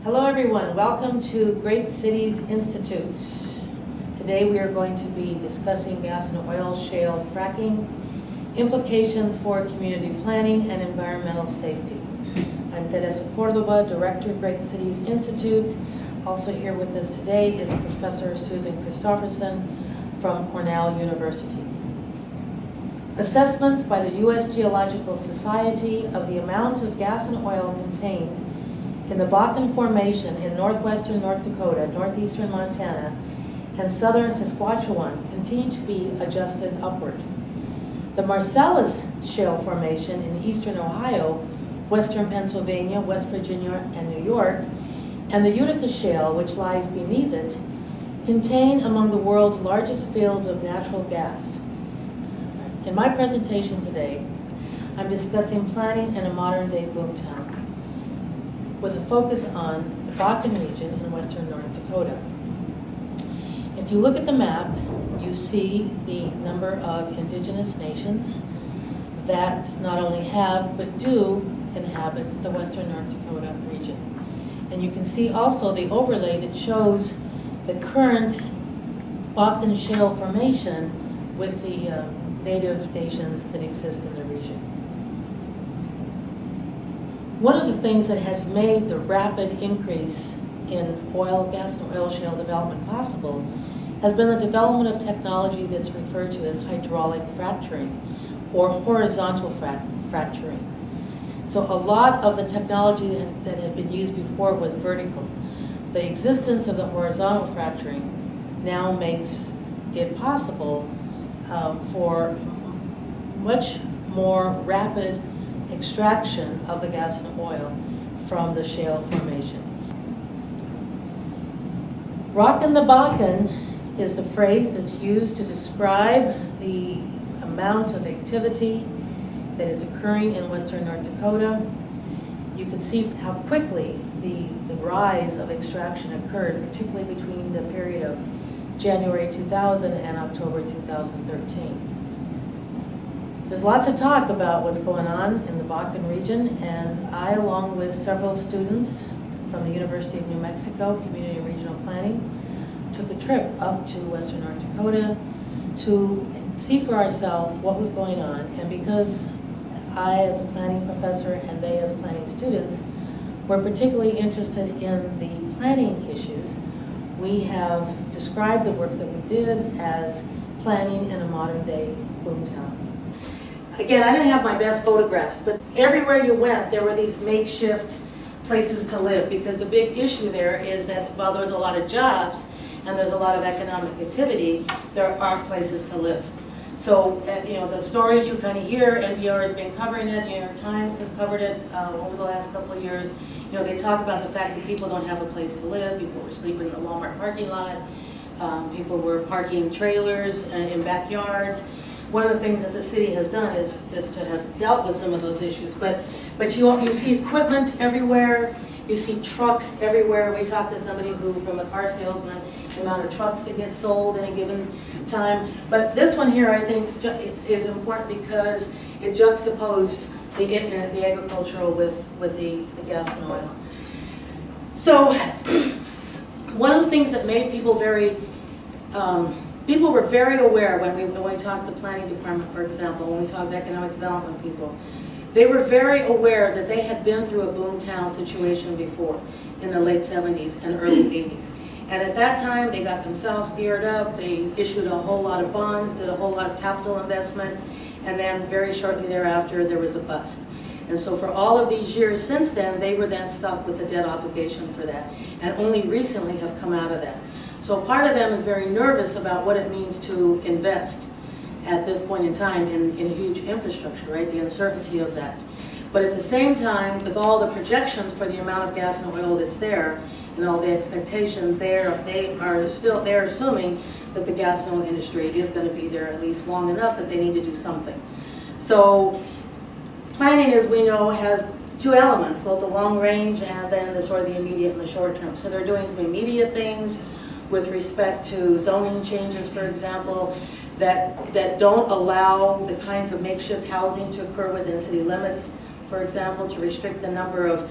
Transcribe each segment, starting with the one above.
Hello everyone, welcome to Great Cities Institute. Today we are going to be discussing gas and oil shale fracking, implications for community planning and environmental safety. I'm Teresa Córdova, Director of Great Cities Institute. Also here with us today is Professor Susan Christopherson from Cornell University. Assessments by the U.S. Geological Society of the amount of gas and oil contained in the Bakken Formation in northwestern North Dakota, northeastern Montana, and southern Saskatchewan continue to be adjusted upward. The Marcellus Shale Formation in eastern Ohio, western Pennsylvania, West Virginia, and New York, and the Utica Shale, which lies beneath it, contain among the world's largest fields of natural gas. In my presentation today, I'm discussing planning in a modern-day boomtown, with a focus on the Bakken region in western North Dakota. If you look at the map, you see the number of indigenous nations that not only have, but do inhabit the western North Dakota region. And you can see also the overlay that shows the current Bakken Shale Formation with the native nations that exist in the region. One of the things that has made the rapid increase in gas and oil shale development possible has been the development of technology that's referred to as hydraulic fracturing or horizontal fracturing. So a lot of the technology that had been used before was vertical. The existence of the horizontal fracturing now makes it possible for much more rapid extraction of the gas and oil from the shale formation. Rockin' the Bakken is the phrase that's used to describe the amount of activity that is occurring in western North Dakota. You can see how quickly the rise of extraction occurred, particularly between the period of January 2000 and October 2013. There's lots of talk about what's going on in the Bakken region, and I, along with several students from the University of New Mexico, Community and Regional Planning, took a trip up to western North Dakota to see for ourselves what was going on. And because I, as a planning professor, and they as planning students, were particularly interested in the planning issues, we have described the work that we did as planning in a modern-day boomtown. Again, I didn't have my best photographs, but everywhere you went, there were these makeshift places to live, because the big issue there is that while there's a lot of jobs and there's a lot of economic activity, there aren't places to live. So, the stories you kind of hear, NPR has been covering it, New York Times has covered it over the last couple of years. They talk about the fact that people don't have a place to live. People were sleeping in the Walmart parking lot. People were parking trailers in backyards. One of the things that the city has done is to have dealt with some of those issues. But you see equipment everywhere. You see trucks everywhere. We talked to somebody from a car salesman, the amount of trucks that get sold in a given time. But this one here, I think, is important because it juxtaposed the agricultural with the gas and oil. So one of the things that made people people were very aware when we talked to the planning department, for example, when we talked to economic development people, they were very aware that they had been through a boomtown situation before in the late 70s and early 80s. And at that time, they got themselves geared up, they issued a whole lot of bonds, did a whole lot of capital investment, and then very shortly thereafter, there was a bust. And so for all of these years since then, they were then stuck with a debt obligation for that, and only recently have come out of that. So part of them is very nervous about what it means to invest at this point in time in a huge infrastructure, right? The uncertainty of that. But at the same time, with all the projections for the amount of gas and oil that's there, and all the expectation they're assuming that the gas and oil industry is going to be there at least long enough that they need to do something. So planning, as we know, has two elements, both the long range and then the sort of the immediate and the short term. So they're doing some immediate things with respect to zoning changes, for example, that don't allow the kinds of makeshift housing to occur within city limits, for example, to restrict the number of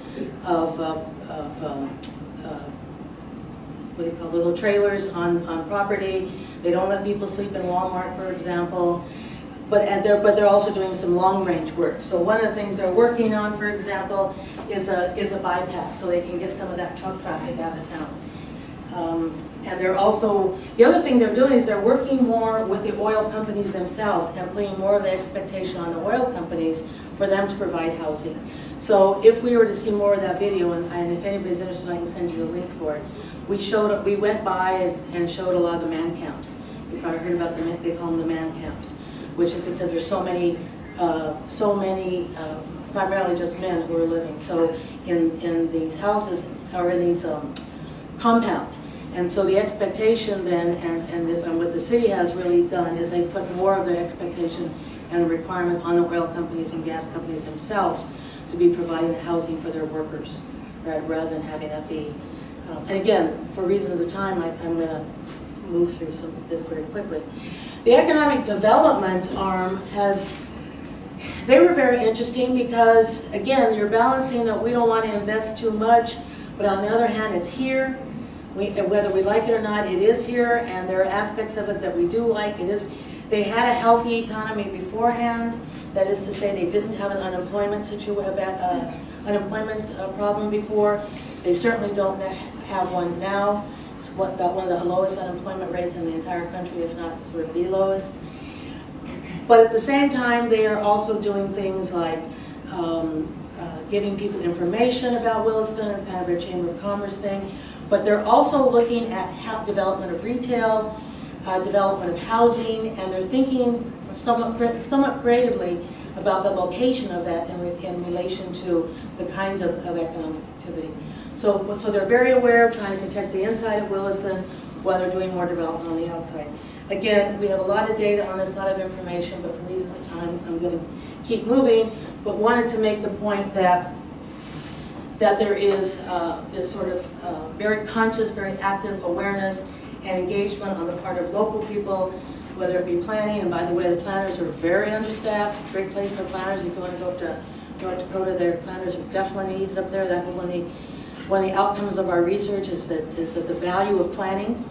what do you call it, little trailers on property. They don't let people sleep in Walmart, for example. But they're also doing some long-range work. So one of the things they're working on, for example, is a bypass, so they can get some of that truck traffic out of town. And they're also, the other thing they're doing is they're working more with the oil companies themselves and putting more of the expectation on the oil companies for them to provide housing. So if we were to see more of that video, and if anybody's interested, I can send you a link for it. We went by and showed a lot of the man camps. You probably heard about them, they call them the man camps, which is because there's so many, primarily just men who are living. So in these houses, or in these compounds. And so the expectation then, and what the city has really done is they put more of the expectation and a requirement on the oil companies and gas companies themselves to be providing the housing for their workers, right, rather than having that be. And again, for reasons of time, I'm going to move through some of this very quickly. The economic development arm they were very interesting because, again, you're balancing that we don't want to invest too much, but on the other hand, it's here. Whether we like it or not, it is here, and there are aspects of it that we do like. They had a healthy economy beforehand. That is to say, they didn't have an unemployment problem before. They certainly don't have one now. It's got one of the lowest unemployment rates in the entire country, if not sort of the lowest. But at the same time, they are also doing things like giving people information about Williston as kind of their Chamber of Commerce thing. But they're also looking at development of retail, development of housing, and they're thinking somewhat creatively about the location of that in relation to the kinds of economic activity. So they're very aware of trying to protect the inside of Williston while they're doing more development on the outside. Again, we have a lot of data on this, a lot of information, but for reasons of time, I'm going to keep moving, but wanted to make the point that there is this sort of very conscious, very active awareness and engagement on the part of local people, whether it be planning, and by the way, the planners are very understaffed, great place for planners. If you want to go up to North Dakota, their planners are definitely needed up there. That was one of the outcomes of our research is that the value of planning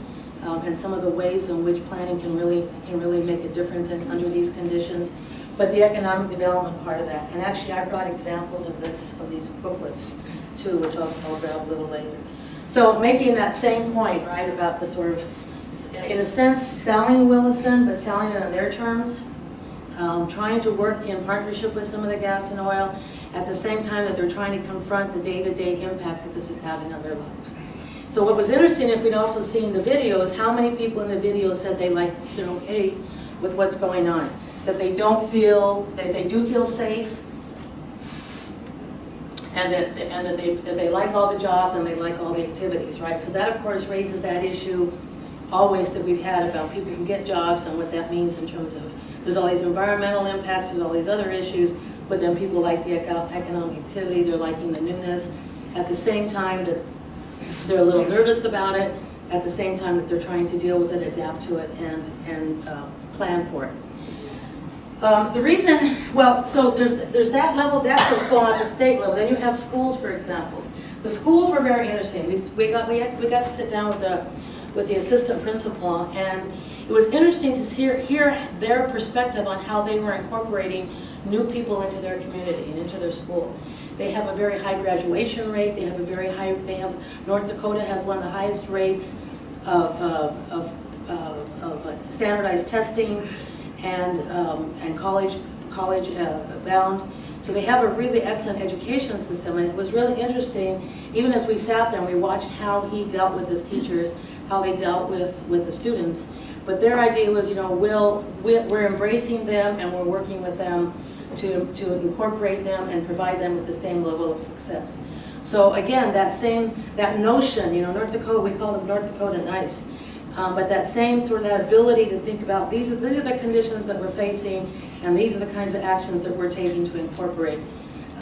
and some of the ways in which planning can really make a difference under these conditions. But the economic development part of that, and actually I brought examples of these booklets too, which I'll grab a little later. So making that same point, right, about the sort of, in a sense, selling Williston, but selling it on their terms, trying to work in partnership with some of the gas and oil, at the same time that they're trying to confront the day-to-day impacts that this is having on their lives. So what was interesting, if we'd also seen the video, is how many people in the video said they're okay with what's going on, that they do feel safe, and that they like all the jobs and they like all the activities, right? So that, of course, raises that issue always that we've had about people who get jobs and what that means in terms of, there's all these environmental impacts, there's all these other issues, but then people like the economic activity, they're liking the newness. At the same time that they're a little nervous about it, at the same time that they're trying to deal with it, adapt to it, and plan for it. The reason, well, so there's that level, that's what's going on at the state level. Then you have schools, for example. The schools were very interesting. We got to sit down with the assistant principal, and it was interesting to hear their perspective on how they were incorporating new people into their community and into their school. They have a very high graduation rate. They have North Dakota has one of the highest rates of standardized testing and college bound. So they have a really excellent education system, and it was really interesting, even as we sat there and we watched how he dealt with his teachers, how they dealt with the students. But their idea was, we're embracing them and we're working with them to incorporate them and provide them with the same level of success. So again, that notion, North Dakota, we call them North Dakota nice. But that same sort of that ability to think about these are the conditions that we're facing, and these are the kinds of actions that we're taking to incorporate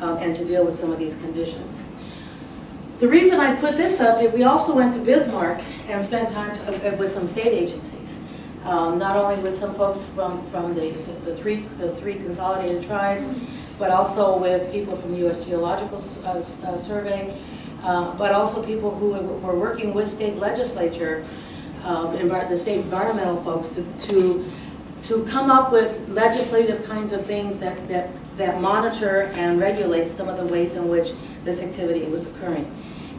and to deal with some of these conditions. The reason I put this up is we also went to Bismarck and spent time with some state agencies, not only with some folks from the three consolidated tribes, but also with people from the U.S. Geological Survey. but also people who were working with state legislature, the state environmental folks, to come up with legislative kinds of things that monitor and regulate some of the ways in which this activity was occurring.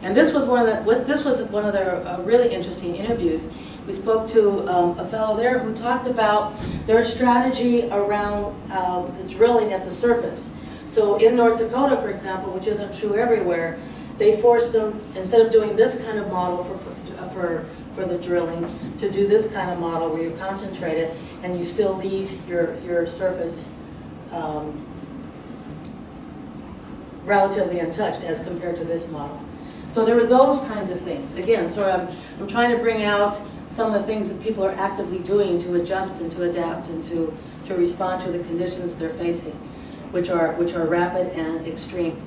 And this was one of the really interesting interviews. We spoke to a fellow there who talked about their strategy around the drilling at the surface. So in North Dakota, for example, which isn't true everywhere, they forced them, instead of doing this kind of model for the drilling, to do this kind of model where you concentrate it and you still leave your surface relatively untouched as compared to this model. So there were those kinds of things. Again, so I'm trying to bring out some of the things that people are actively doing to adjust and to adapt and to respond to the conditions they're facing, which are rapid and extreme.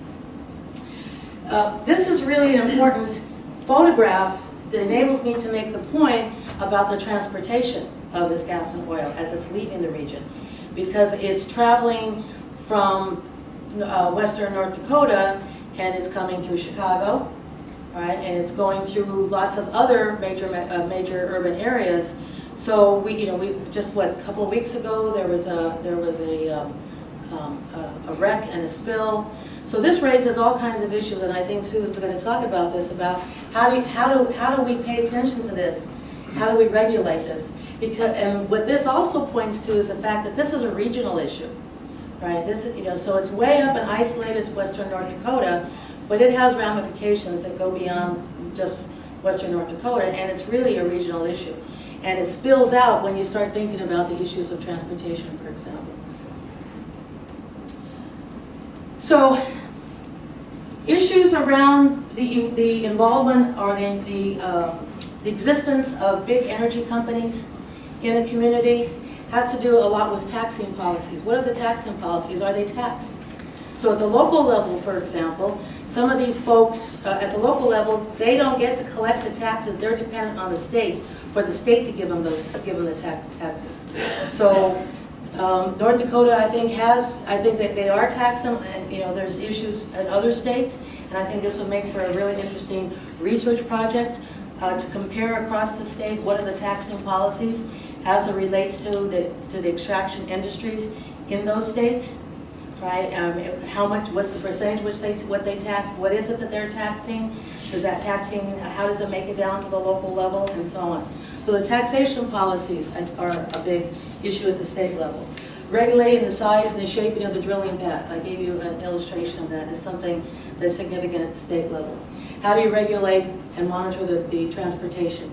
This is really an important photograph that enables me to make the point about the transportation of this gas and oil as it's leaving the region, because it's traveling from western North Dakota and it's coming through Chicago, right? And it's going through lots of other major urban areas. So we just a couple of weeks ago there was a wreck and a spill. So this raises all kinds of issues, and I think Susan's going to talk about this, about how do we pay attention to this? How do we regulate this? And what this also points to is the fact that this is a regional issue, right? So it's way up and isolated to western North Dakota, but it has ramifications that go beyond just western North Dakota, and it's really a regional issue. And it spills out when you start thinking about the issues of transportation, for example. So issues around the involvement or the existence of big energy companies in a community has to do a lot with taxing policies. What are the taxing policies? Are they taxed? So at the local level, for example, some of these folks at the local level, they don't get to collect the taxes. They're dependent on the state for the state to give them the taxes. So North Dakota, I think that they are taxed them, and there's issues in other states, and I think this would make for a really interesting research project to compare across the state what are the taxing policies as it relates to the extraction industries in those states, right? What's the percentage what they tax? What is it that they're taxing? Is that taxing? How does it make it down to the local level, and so on? So the taxation policies are a big issue at the state level. Regulating the size and the shaping of the drilling pads, I gave you an illustration of that, is something that's significant at the state level. How do you regulate and monitor the transportation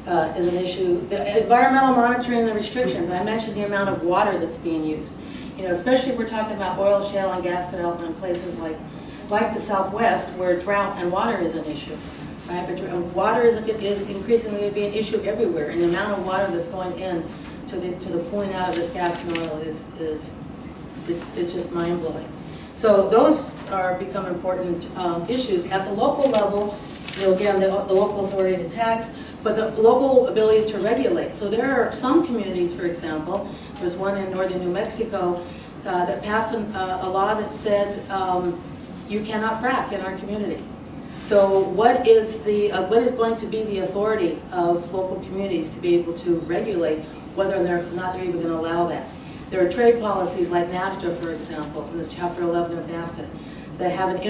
is an issue. The environmental monitoring and the restrictions, I mentioned the amount of water that's being used. Especially if we're talking about oil, shale, and gas development in places like the Southwest, where drought and water is an issue. Right? But water is increasingly going to be an issue everywhere, and the amount of water that's going in to the pulling out of this gas and oil is just mind-blowing. So those become important issues. At the local level, again, the local authority to tax, but the local ability to regulate. So there are some communities, for example, there's one in northern New Mexico that passed a law that said you cannot frack in our community. So what is going to be the authority of local communities to be able to regulate whether or not they're even going to allow that? There are trade policies like NAFTA, for example, in the Chapter 11 of NAFTA, that have an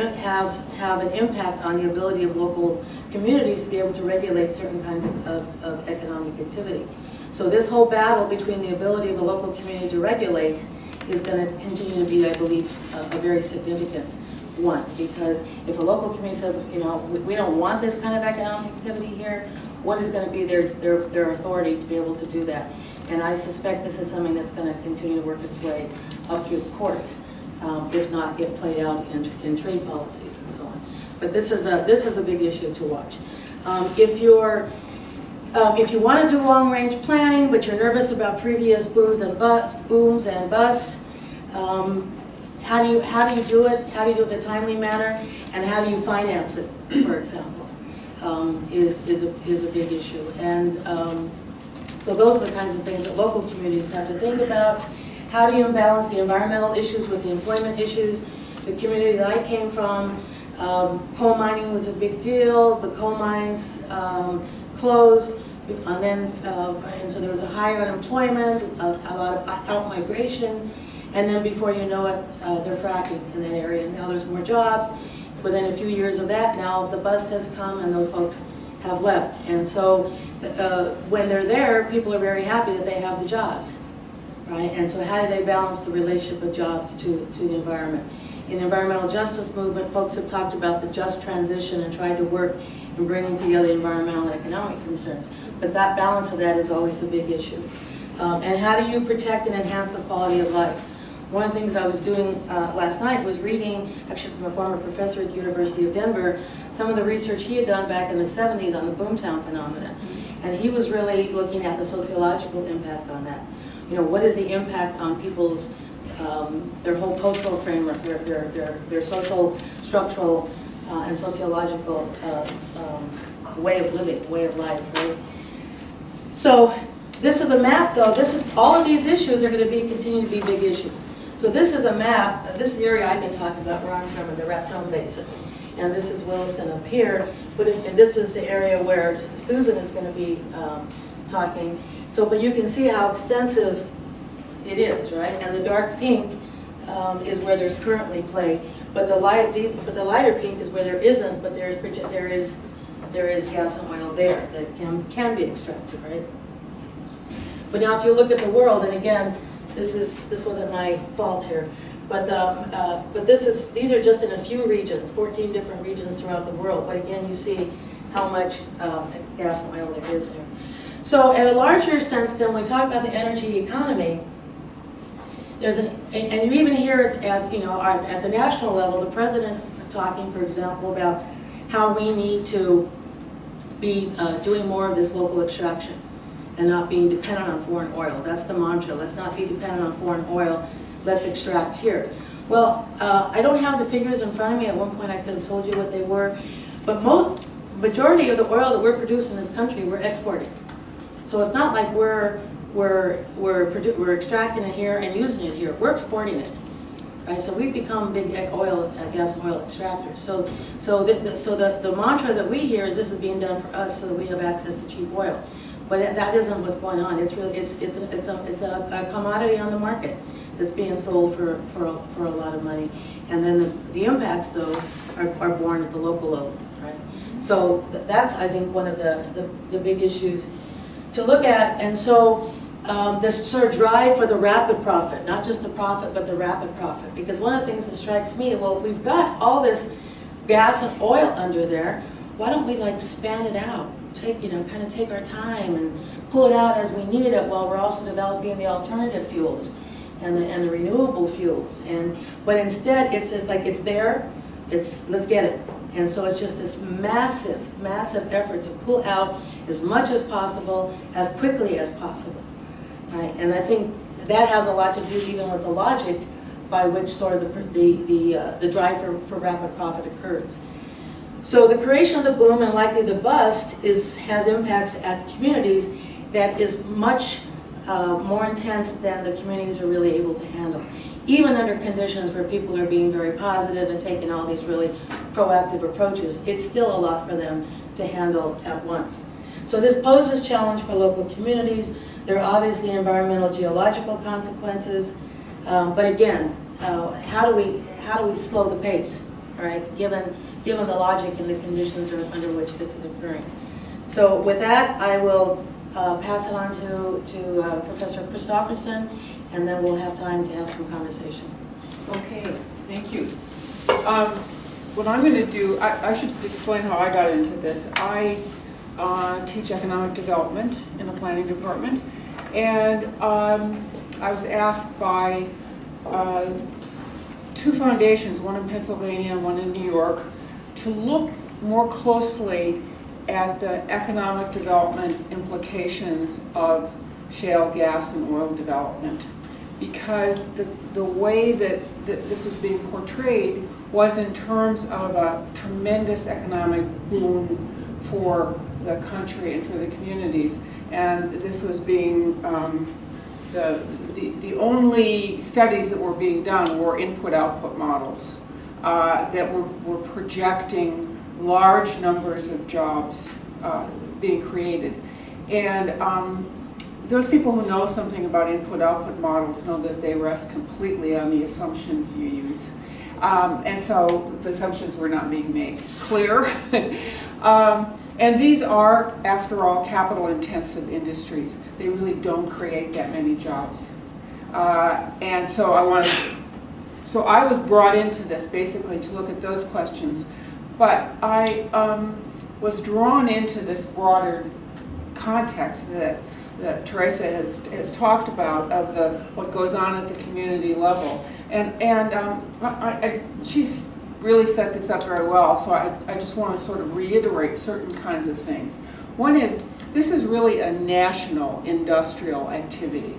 impact on the ability of local communities to be able to regulate certain kinds of economic activity. So this whole battle between the ability of a local community to regulate is going to continue to be, I believe, a very significant one, because if a local community says, we don't want this kind of economic activity here, what is going to be their authority to be able to do that? And I suspect this is something that's going to continue to work its way up through the courts, if not get played out in trade policies and so on. But this is a big issue to watch. If you want to do long-range planning, but you're nervous about previous booms and busts, how do you do it? How do you do it in a timely manner? And how do you finance it, for example, is a big issue. And so those are the kinds of things that local communities have to think about. How do you balance the environmental issues with the employment issues? The community that I came from, Coal mining was a big deal. The coal mines closed, and so there was a higher unemployment, a lot of out-migration, and then before you know it, they're fracking in that area. And now there's more jobs. Within a few years of that, now the bust has come and those folks have left. And so when they're there, people are very happy that they have the jobs, right? And so how do they balance the relationship of jobs to the environment? In the environmental justice movement, folks have talked about the just transition and tried to work in bringing together environmental and economic concerns. But that balance of that is always a big issue. And how do you protect and enhance the quality of life? One of the things I was doing last night was reading, actually from a former professor at the University of Denver, some of the research he had done back in the 70s on the boomtown phenomenon. And he was really looking at the sociological impact on that. You know, what is the impact on people's, their whole cultural framework, their social, structural, and sociological way of living, way of life, right? So this is a map, though. All of these issues are going to continue to be big issues. So this is a map. This is the area I've been talking about, where I'm from, in the Raton Basin. And this is Williston up here. And this is the area where Susan is going to be talking. So, but you can see how extensive it is, right? And the dark pink is where there's currently play. But the lighter pink is where there isn't, but there is gas and oil there that can be extracted, right? But now, if you look at the world, and again, this wasn't my fault here, but these are just in a few regions, 14 different regions throughout the world. But again, you see how much gas and oil there is there. So, in a larger sense, then, when we talk about the energy economy, there's and you even hear it at the national level. The president is talking, for example, about how we need to be doing more of this local extraction and not being dependent on foreign oil. That's the mantra. Let's not be dependent on foreign oil. Let's extract here. Well, I don't have the figures in front of me. At one point I could have told you what they were. But majority of the oil that we're producing in this country, we're exporting. So it's not like we're extracting it here and using it here. We're exporting it. Right? So we've become big gas and oil extractors. So the mantra that we hear is this is being done for us so that we have access to cheap oil. But that isn't what's going on. It's really it's a commodity on the market that's being sold for a lot of money, and then the impacts though are borne at the local level, right? So that's, I think, one of the big issues to look at. And so this sort of drive for the rapid profit, not just the profit but the rapid profit, because one of the things that strikes me, well, we've got all this gas and oil under there. Why don't we span it out? Kind of take our time and pull it out as we need it, while we're also developing the alternative fuels and the renewable fuels. But instead, it's just it's there. Let's get it. And so it's just this massive effort to pull out as much as possible, as quickly as possible, right? And I think that has a lot to do even with the logic by which sort of the drive for rapid profit occurs. So the creation of the boom and likely the bust has impacts at the communities that is much more intense than the communities are really able to handle. Even under conditions where people are being very positive and taking all these really proactive approaches, it's still a lot for them to handle at once. So this poses challenge for local communities. There are obviously environmental geological consequences, but again, how do we slow the pace, right? Given the logic and the conditions under which this is occurring. So with that, I will pass it on to Professor Christopherson, and then we'll have time to have some conversation. Okay, thank you. What I'm going to do, I should explain how I got into this. I teach economic development in the planning department, and I was asked by two foundations, one in Pennsylvania and one in New York, to look more closely at the economic development implications of shale gas and oil development, because the way that this was being portrayed was in terms of a tremendous economic boom for the country and for the communities, and this was being the only studies that were being done were input-output models. that were projecting large numbers of jobs being created. And those people who know something about input-output models know that they rest completely on the assumptions you use. And so the assumptions were not being made clear. And these are, after all, capital-intensive industries. They really don't create that many jobs. And so I was brought into this basically to look at those questions. But I was drawn into this broader context that Teresa has talked about of what goes on at the community level. And she's really set this up very well, so I just want to sort of reiterate certain kinds of things. One is, this is really a national industrial activity.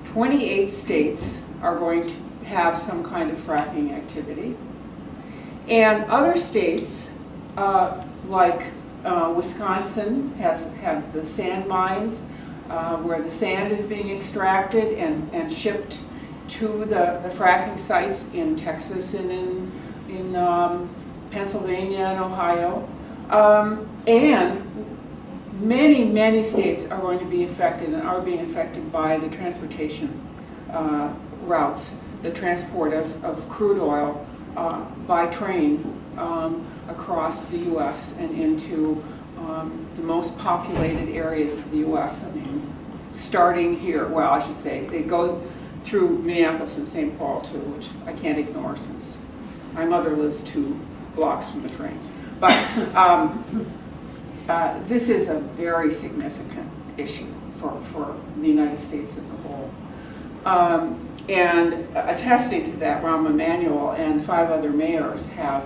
28 states are going to have some kind of fracking activity. And other states, like Wisconsin, have the sand mines, where the sand is being extracted and shipped to the fracking sites in Texas and in Pennsylvania and Ohio. And many states are going to be affected and are being affected by the transportation routes, the transport of crude oil by train across the U.S. and into the most populated areas of the U.S. I mean, starting here, well, I should say, they go through Minneapolis and St. Paul too, which I can't ignore since my mother lives 2 blocks from the trains. But this is a very significant issue for the United States as a whole. And attesting to that, Rahm Emanuel and 5 other mayors have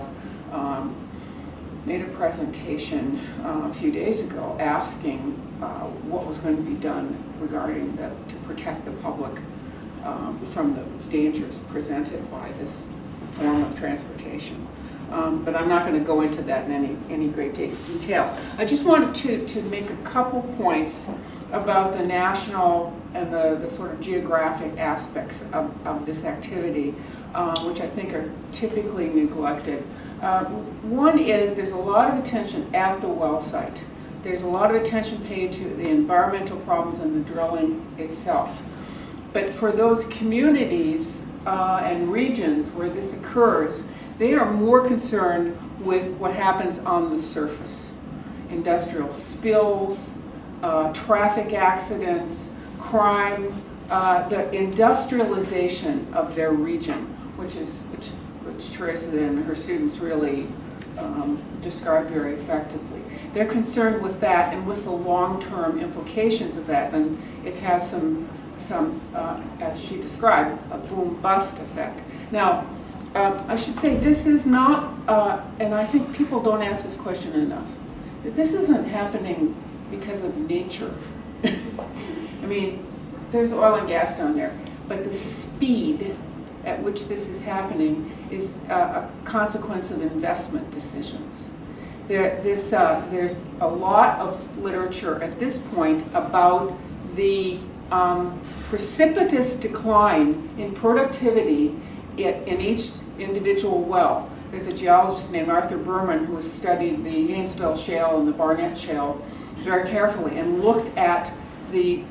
made a presentation a few days ago asking what was going to be done regarding to protect the public from the dangers presented by this form of transportation. But I'm not going to go into that in any great detail. I just wanted to make a couple points about the national and the sort of geographic aspects of this activity, which I think are typically neglected. One is there's a lot of attention at the well site. There's a lot of attention paid to the environmental problems and the drilling itself. But for those communities and regions where this occurs, they are more concerned with what happens on the surface. Industrial spills, traffic accidents, crime, the industrialization of their region, which Teresa and her students really described very effectively. They're concerned with that and with the long-term implications of that, and it has some as she described, a boom-bust effect. Now, I should say this is not, and I think people don't ask this question enough, that this isn't happening because of nature. I mean, there's oil and gas down there, but the speed at which this is happening is a consequence of investment decisions. There's a lot of literature at this point about the precipitous decline in productivity in each individual well. There's a geologist named Arthur Berman who has studied the Haynesville Shale and the Barnett Shale very carefully and looked at the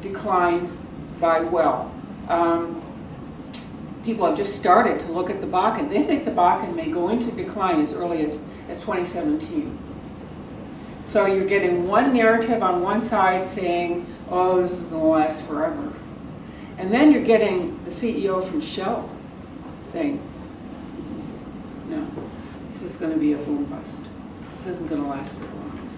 decline by well. People have just started to look at the Bakken. They think the Bakken may go into decline as early as 2017. So you're getting one narrative on one side saying, oh, this is going to last forever. And then you're getting the CEO from Shell saying, no, this is going to be a boom bust. This isn't going to last very long.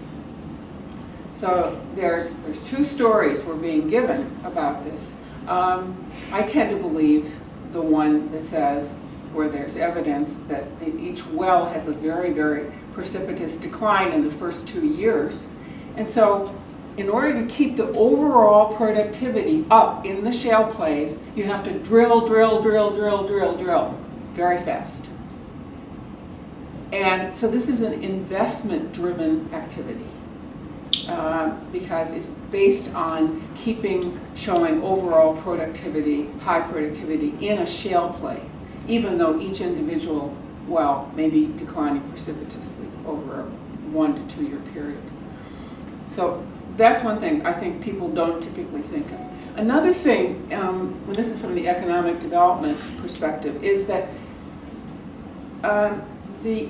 So there's 2 stories we're being given about this. I tend to believe the one that says, where there's evidence that each well has a very, very precipitous decline in the first 2 years. And so in order to keep the overall productivity up in the shale plays, you have to drill very fast. And so this is an investment-driven activity because it's based on showing overall productivity, high productivity in a shale play, even though each individual well, maybe declining precipitously over a 1 to 2 year period. So that's one thing I think people don't typically think of. Another thing, and this is from the economic development perspective, is that the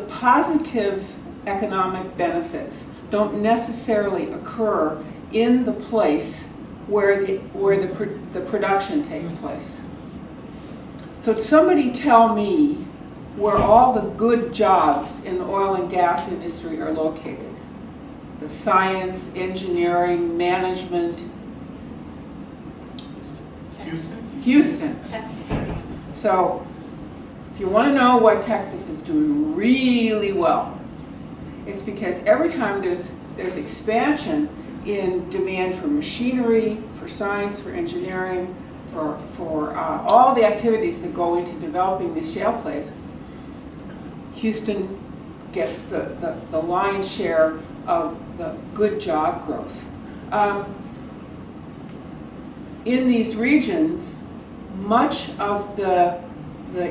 positive economic benefits don't necessarily occur in the place where the production takes place. So somebody tell me where all the good jobs in the oil and gas industry are located. The science, engineering, management. Houston. Texas. So if you want to know why Texas is doing really well, it's because every time there's expansion in demand for machinery, for science, for engineering, for all the activities that go into developing these shale plays, Houston gets the lion's share of the good job growth. In these regions, much of the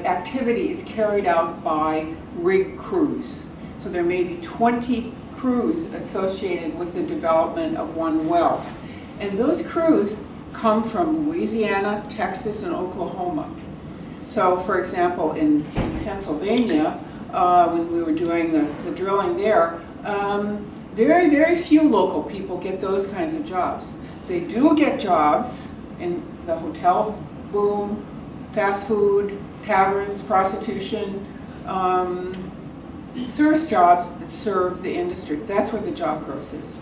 activity is carried out by rig crews. So there may be 20 crews associated with the development of one well. And those crews come from Louisiana, Texas, and Oklahoma. So for example, in Pennsylvania, when we were doing the drilling there, very, very few local people get those kinds of jobs. They do get jobs in the hotels boom, fast food, taverns, prostitution, service jobs that serve the industry. That's where the job growth is.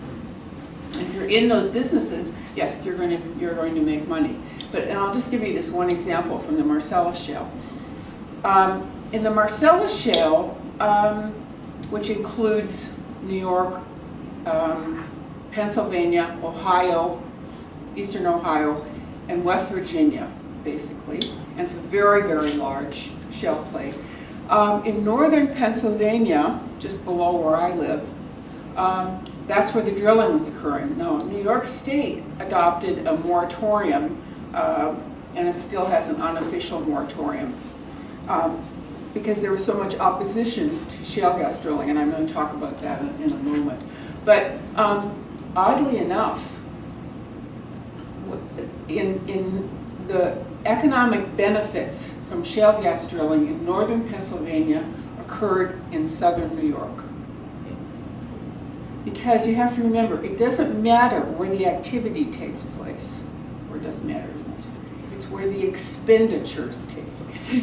And if you're in those businesses, yes, you're going to make money. And I'll just give you this one example from the Marcellus Shale. In the Marcellus Shale, which includes New York, Pennsylvania, Ohio, Eastern Ohio, and West Virginia, basically, and it's a very, very large shale play. In northern Pennsylvania, just below where I live, that's where the drilling was occurring. Now, New York State adopted a moratorium, and it still has an unofficial moratorium, because there was so much opposition to shale gas drilling, and I'm going to talk about that in a moment. But oddly enough, in the economic benefits from shale gas drilling in northern Pennsylvania occurred in southern New York. Because you have to remember, it doesn't matter where the activity takes place, or it doesn't matter as much. It's where the expenditures take place.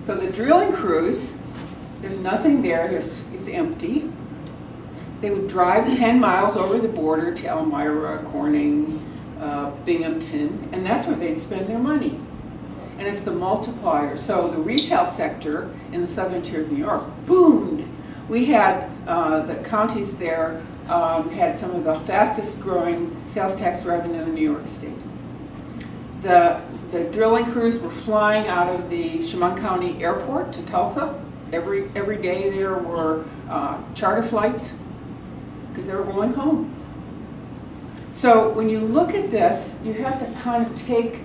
So the drilling crews, there's nothing there, it's empty. They would drive 10 miles over the border to Elmira, Corning, Binghamton, and that's where they'd spend their money. And it's the multiplier. So the retail sector in the southern tier of New York boomed. We had the counties there had some of the fastest growing sales tax revenue in New York State. The drilling crews were flying out of the Chemung County Airport to Tulsa. Every day there were charter flights because they were going home. So when you look at this, you have to kind of take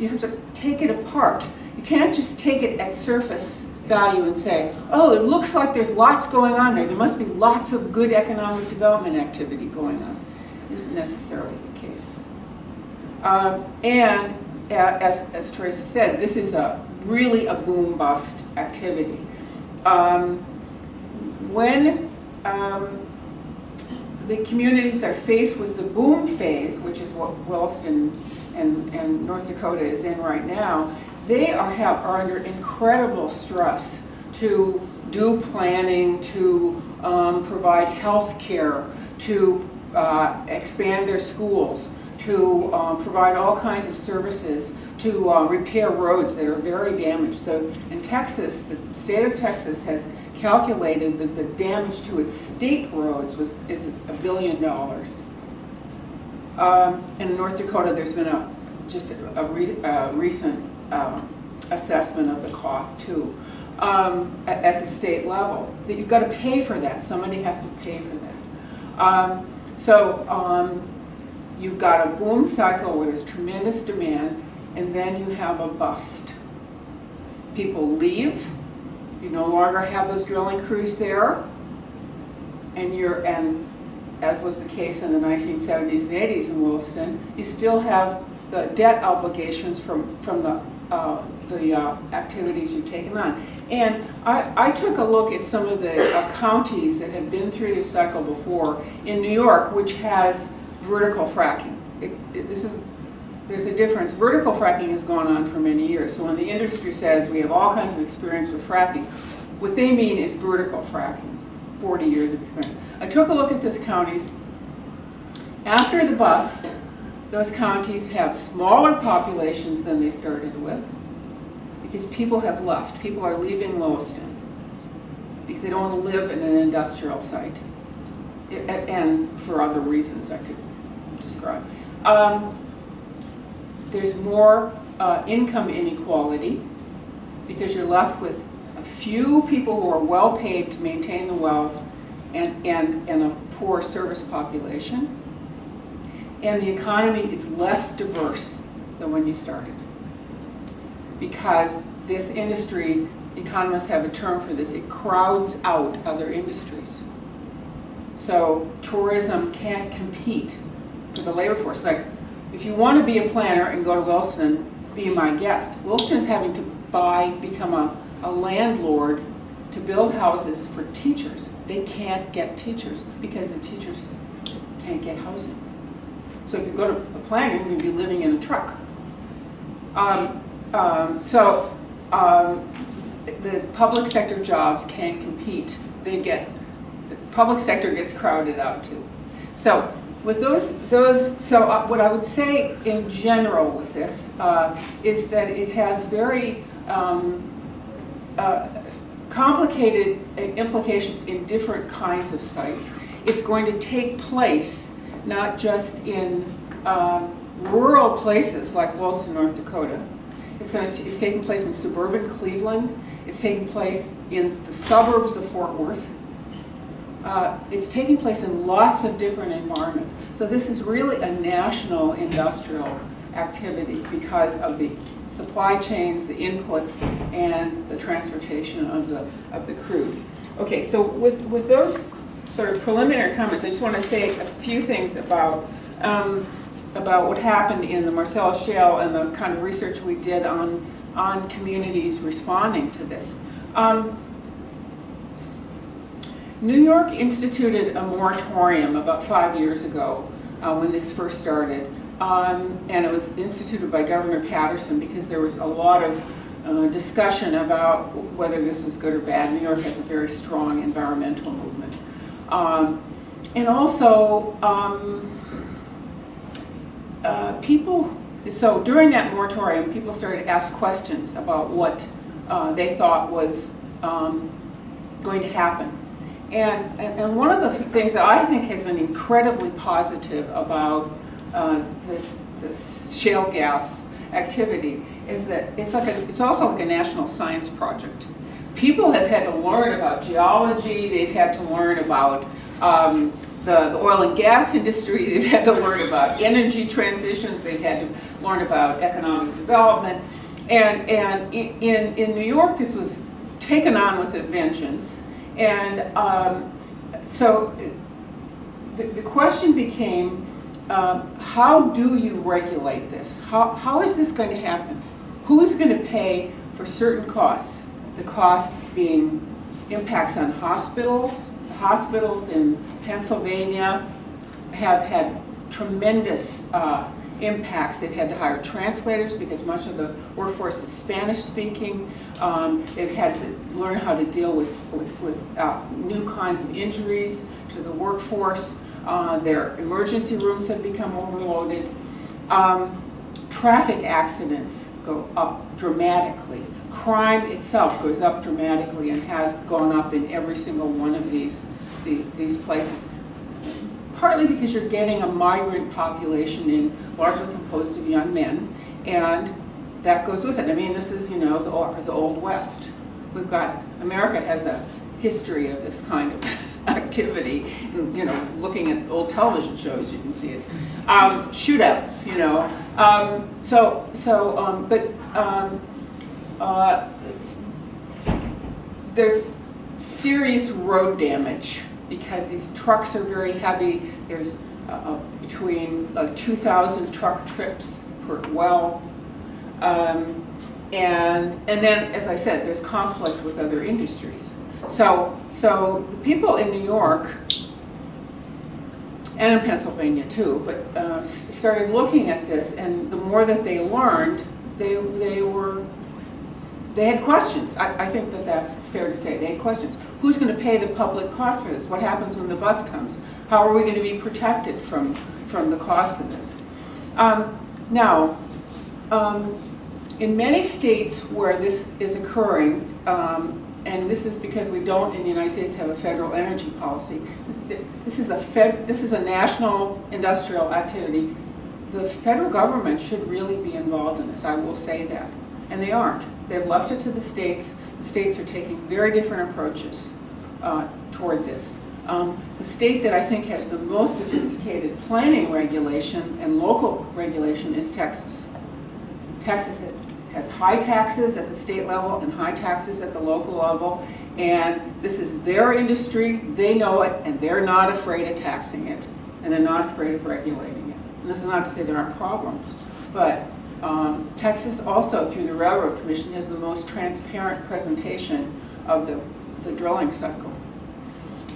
it apart. You can't just take it at surface value and say, oh, it looks like there's lots going on there. There must be lots of good economic development activity going on. It isn't necessarily the case. And as Teresa said, this is really a boom-bust activity. When the communities are faced with the boom phase, which is what Williston and North Dakota is in right now, they are under incredible stress to do planning, to provide health care, to expand their schools, to provide all kinds of services, to repair roads that are very damaged. In Texas, the state of Texas has calculated that the damage to its state roads is $1 billion. In North Dakota, there's been a recent assessment of the cost too at the state level. That you've got to pay for that. Somebody has to pay for that. You've got a boom cycle where there's tremendous demand, and then you have a bust. People leave, You no longer have those drilling crews there, and as was the case in the 1970s and 80s in Williston, you still have the debt obligations from the activities you've taken on. And I took a look at some of the counties that have been through this cycle before. In New York, which has vertical fracking. There's a difference. Vertical fracking has gone on for many years. So when the industry says we have all kinds of experience with fracking, what they mean is vertical fracking, 40 years of experience. I took a look at those counties. After the bust, those counties have smaller populations than they started with because people have left. People are leaving Williston because they don't want to live in an industrial site, and for other reasons I could describe. There's more income inequality because you're left with a few people who are well paid to maintain the wells and a poor service population. And the economy is less diverse than when you started. Because this industry, economists have a term for this, it crowds out other industries. So tourism can't compete for the labor force. Like, if you want to be a planner and go to Williston, be my guest. Williston is having to become a landlord to build houses for teachers. They can't get teachers because the teachers can't get housing. So if you go to a planner, you're going to be living in a truck. The public sector jobs can't compete. The public sector gets crowded out too. So with what I would say in general with this is that it has very complicated implications in different kinds of sites. It's going to take place not just in rural places like Williston, North Dakota. It's taking place in suburban Cleveland. It's taking place in the suburbs of Fort Worth. It's taking place in lots of different environments. So this is really a national industrial activity because of the supply chains, the inputs, and the transportation of the crude. Okay, so with those sort of preliminary comments, I just want to say a few things about what happened in the Marcellus Shale and the kind of research we did on communities responding to this. New York instituted a moratorium about 5 years ago when this first started, and it was instituted by Governor Patterson because there was a lot of discussion about whether this was good or bad. New York has a very strong environmental movement. And also, so during that moratorium, people started to ask questions about what they thought was going to happen. And one of the things that I think has been incredibly positive about this shale gas activity is that it's also like a national science project. People have had to learn about geology, they've had to learn about the oil and gas industry, they've had to learn about energy transitions, they've had to learn about economic development. And in New York, this was taken on with a vengeance. And so the question became, how do you regulate this? How is this going to happen? Who's going to pay for certain costs? The costs being impacts on hospitals. The hospitals in Pennsylvania have had tremendous impacts. They've had to hire translators because much of the workforce is Spanish speaking. They've had to learn how to deal with new kinds of injuries to the workforce. Their emergency rooms have become overloaded. Traffic accidents go up dramatically. Crime itself goes up dramatically and has gone up in every single one of these places. Partly because you're getting a migrant population in, largely composed of young men, and that goes with it. I mean, this is, the Old West. America has a history of this kind of activity. Looking at old television shows, you can see it. Shootouts, there's serious road damage because these trucks are very heavy. There's between 2,000 truck trips per well. And then, as I said, there's conflict with other industries. So the people in New York, and in Pennsylvania too, but started looking at this, and the more that they learned, they had questions. I think that that's fair to say. They had questions. Who's going to pay the public cost for this? What happens when the bus comes? How are we going to be protected from the cost of this? Now, in many states where this is occurring, and this is because we don't in the United States have a federal energy policy. This is a national industrial activity. The federal government should really be involved in this. I will say that, and they aren't. They've left it to the states. The states are taking very different approaches toward this. The state that I think has the most sophisticated planning regulation and local regulation is Texas. Texas has high taxes at the state level and high taxes at the local level, and this is their industry, they know it, and they're not afraid of taxing it, and they're not afraid of regulating it. And this is not to say there aren't problems, but Texas also, through the Railroad Commission, has the most transparent presentation of the drilling cycle.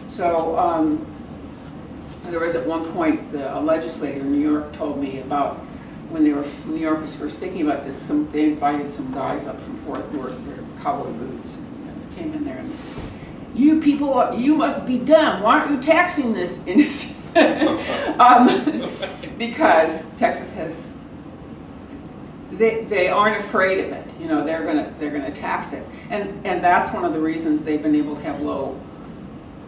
So there was at one point, a legislator in New York told me about when New York was first thinking about this, they invited some guys up from Fort Worth, their cowboy boots, and they came in there and they said, "You people, you must be dumb. Why aren't you taxing this industry?" Because Texas has, they aren't afraid of it. You know, they're gonna tax it, and that's one of the reasons they've been able to have low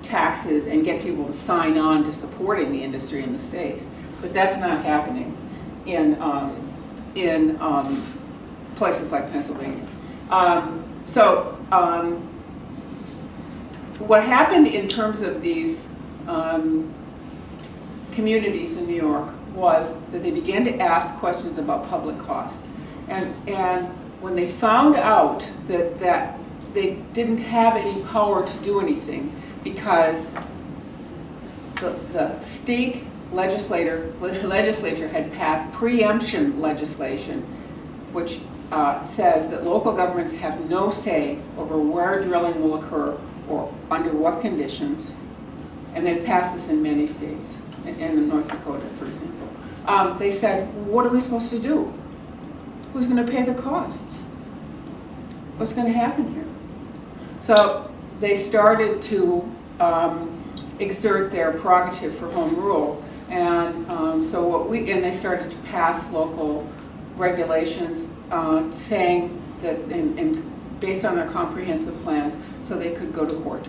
taxes and get people to sign on to supporting the industry in the state. But that's not happening in places like Pennsylvania. What happened in terms of these communities in New York was that they began to ask questions about public costs. And when they found out that they didn't have any power to do anything because the state legislature had passed preemption legislation, which says that local governments have no say over where drilling will occur or under what conditions, and they passed this in many states, in North Dakota, for example. They said, what are we supposed to do? Who's going to pay the costs? What's going to happen here? So they started to exert their prerogative for home rule, and they started to pass local regulations saying that, and based on their comprehensive plans, so they could go to court.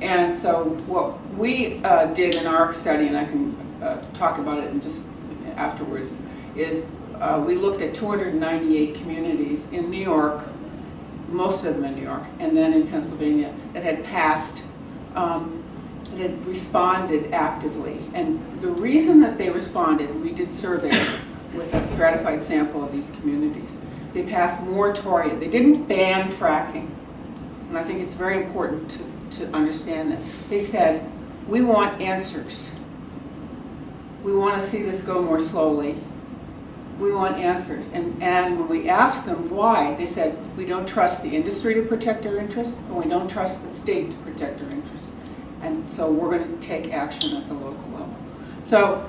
And so what we did in our study, and I can talk about it in just afterwards, is we looked at 298 communities in New York, most of them in New York, and then in Pennsylvania, that had passed, that had responded actively. And the reason that they responded, we did surveys with a stratified sample of these communities. They passed moratoria. They didn't ban fracking. And I think it's very important to understand that. They said, we want answers. We want to see this go more slowly. We want answers. And when we asked them why, they said, we don't trust the industry to protect our interests, and we don't trust the state to protect our interests. And so we're going to take action at the local level. So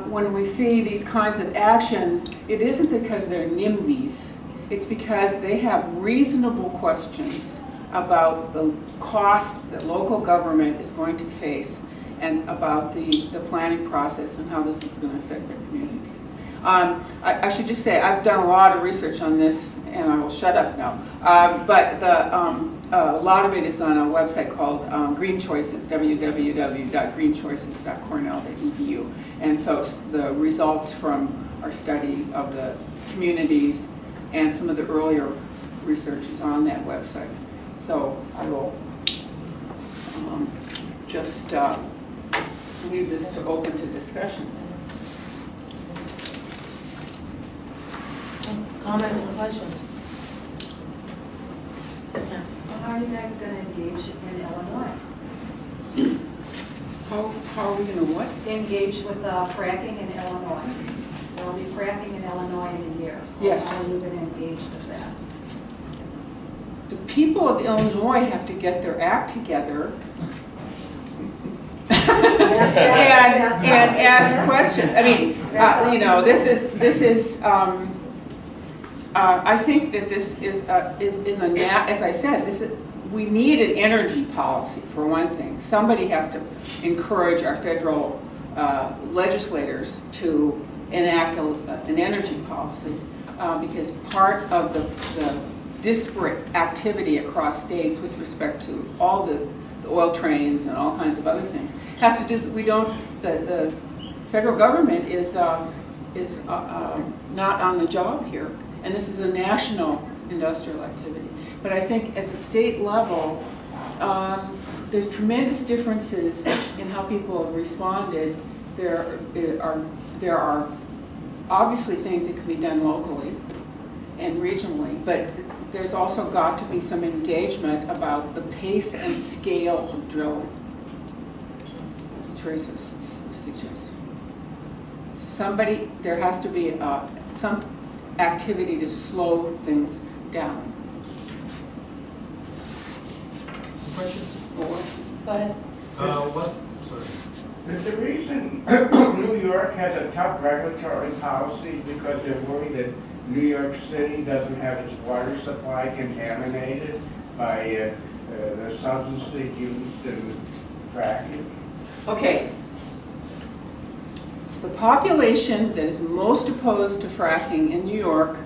when we see these kinds of actions, it isn't because they're NIMBYs. It's because they have reasonable questions about the costs that local government is going to face and about the planning process and how this is going to affect their communities. I should just say, I've done a lot of research on this, and I will shut up now. But a lot of it is on a website called Green Choices, www.greenchoices.cornell.edu. And so the results from our study of the communities and some of the earlier research is on that website. So I will just leave this to open to discussion. Comments and questions? Yes, ma'am. So how are you guys going to engage in Illinois? How are we going to what? Engage with fracking in Illinois. There will be fracking in Illinois in a year. So Yes. how are you going to engage with that? The people of Illinois have to get their act together and ask questions. I mean, you know, this is. I think that this is as I said, we need an energy policy for one thing. Somebody has to encourage our federal legislators to enact an energy policy because part of the disparate activity across states with respect to all the oil trains and all kinds of other things has to do that the federal government is not on the job here, and this is a national industrial activity. But I think at the state level, there's tremendous differences in how people have responded. There are obviously things that can be done locally and regionally, but there's also got to be some engagement about the pace and scale of drilling, as Teresa suggested. There has to be some activity to slow things down. Questions? Go ahead. What? Sorry. Is the reason New York has a tough regulatory policy because they're worried that New York City doesn't have its water supply contaminated by the substances used in fracking? Okay. The population that is most opposed to fracking in New York,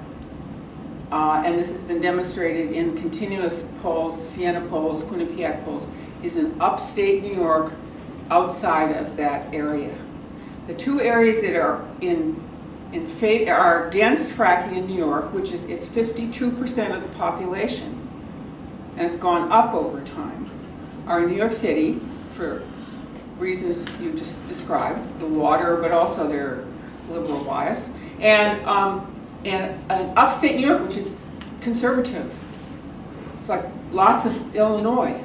and this has been demonstrated in continuous polls, Siena polls, Quinnipiac polls, is in upstate New York, outside of that area. The two areas that are are against fracking in New York, which is it's 52% of the population, and it's gone up over time, are in New York City for reasons you just described, the water, but also their liberal bias, and upstate New York, which is conservative. It's like lots of Illinois.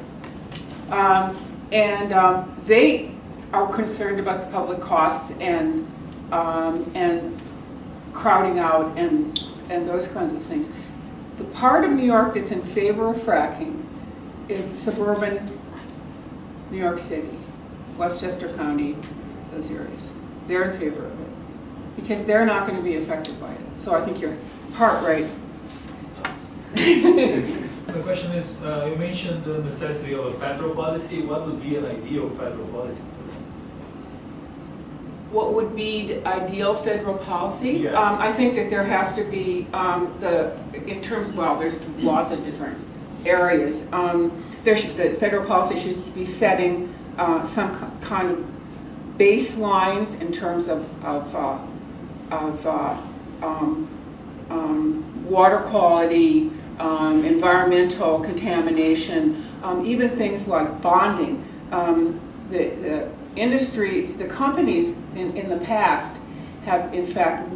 They are concerned about the public costs and crowding out and those kinds of things. The part of New York that's in favor of fracking is suburban New York City, Westchester County, those areas. They're in favor of it because they're not going to be affected by it. So I think you're part right. The question is, you mentioned the necessity of a federal policy. What would be an ideal federal policy? What would be the ideal federal policy? Yes. I think that there has to be there's lots of different areas. The federal policy should be setting some kind of baselines in terms of water quality, environmental contamination, even things like bonding. The industry, the companies in the past have in fact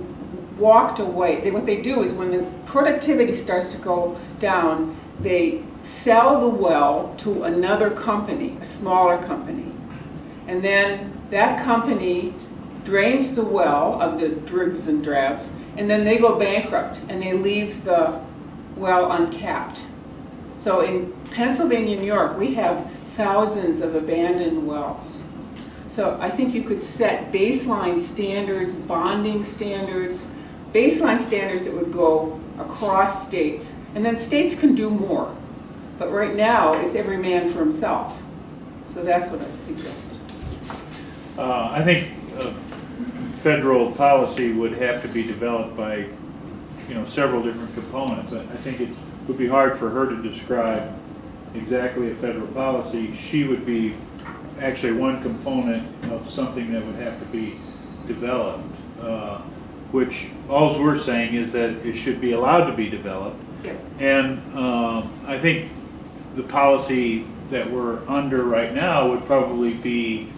walked away. What they do is when the productivity starts to go down, they sell the well to another company, a smaller company. And then that company drains the well of the dribs and drabs, and then they go bankrupt and they leave the well uncapped. So in Pennsylvania, New York, we have thousands of abandoned wells. So I think you could set baseline standards, bonding standards, baseline standards that would go across states, and then states can do more. But right now, it's every man for himself. So that's what I'd suggest. I think federal policy would have to be developed by, several different components. I think it would be hard for her to describe exactly a federal policy. She would be actually one component of something that would have to be developed, which all we're saying is that it should be allowed to be developed. Yeah. And I think the policy that we're under right now would probably be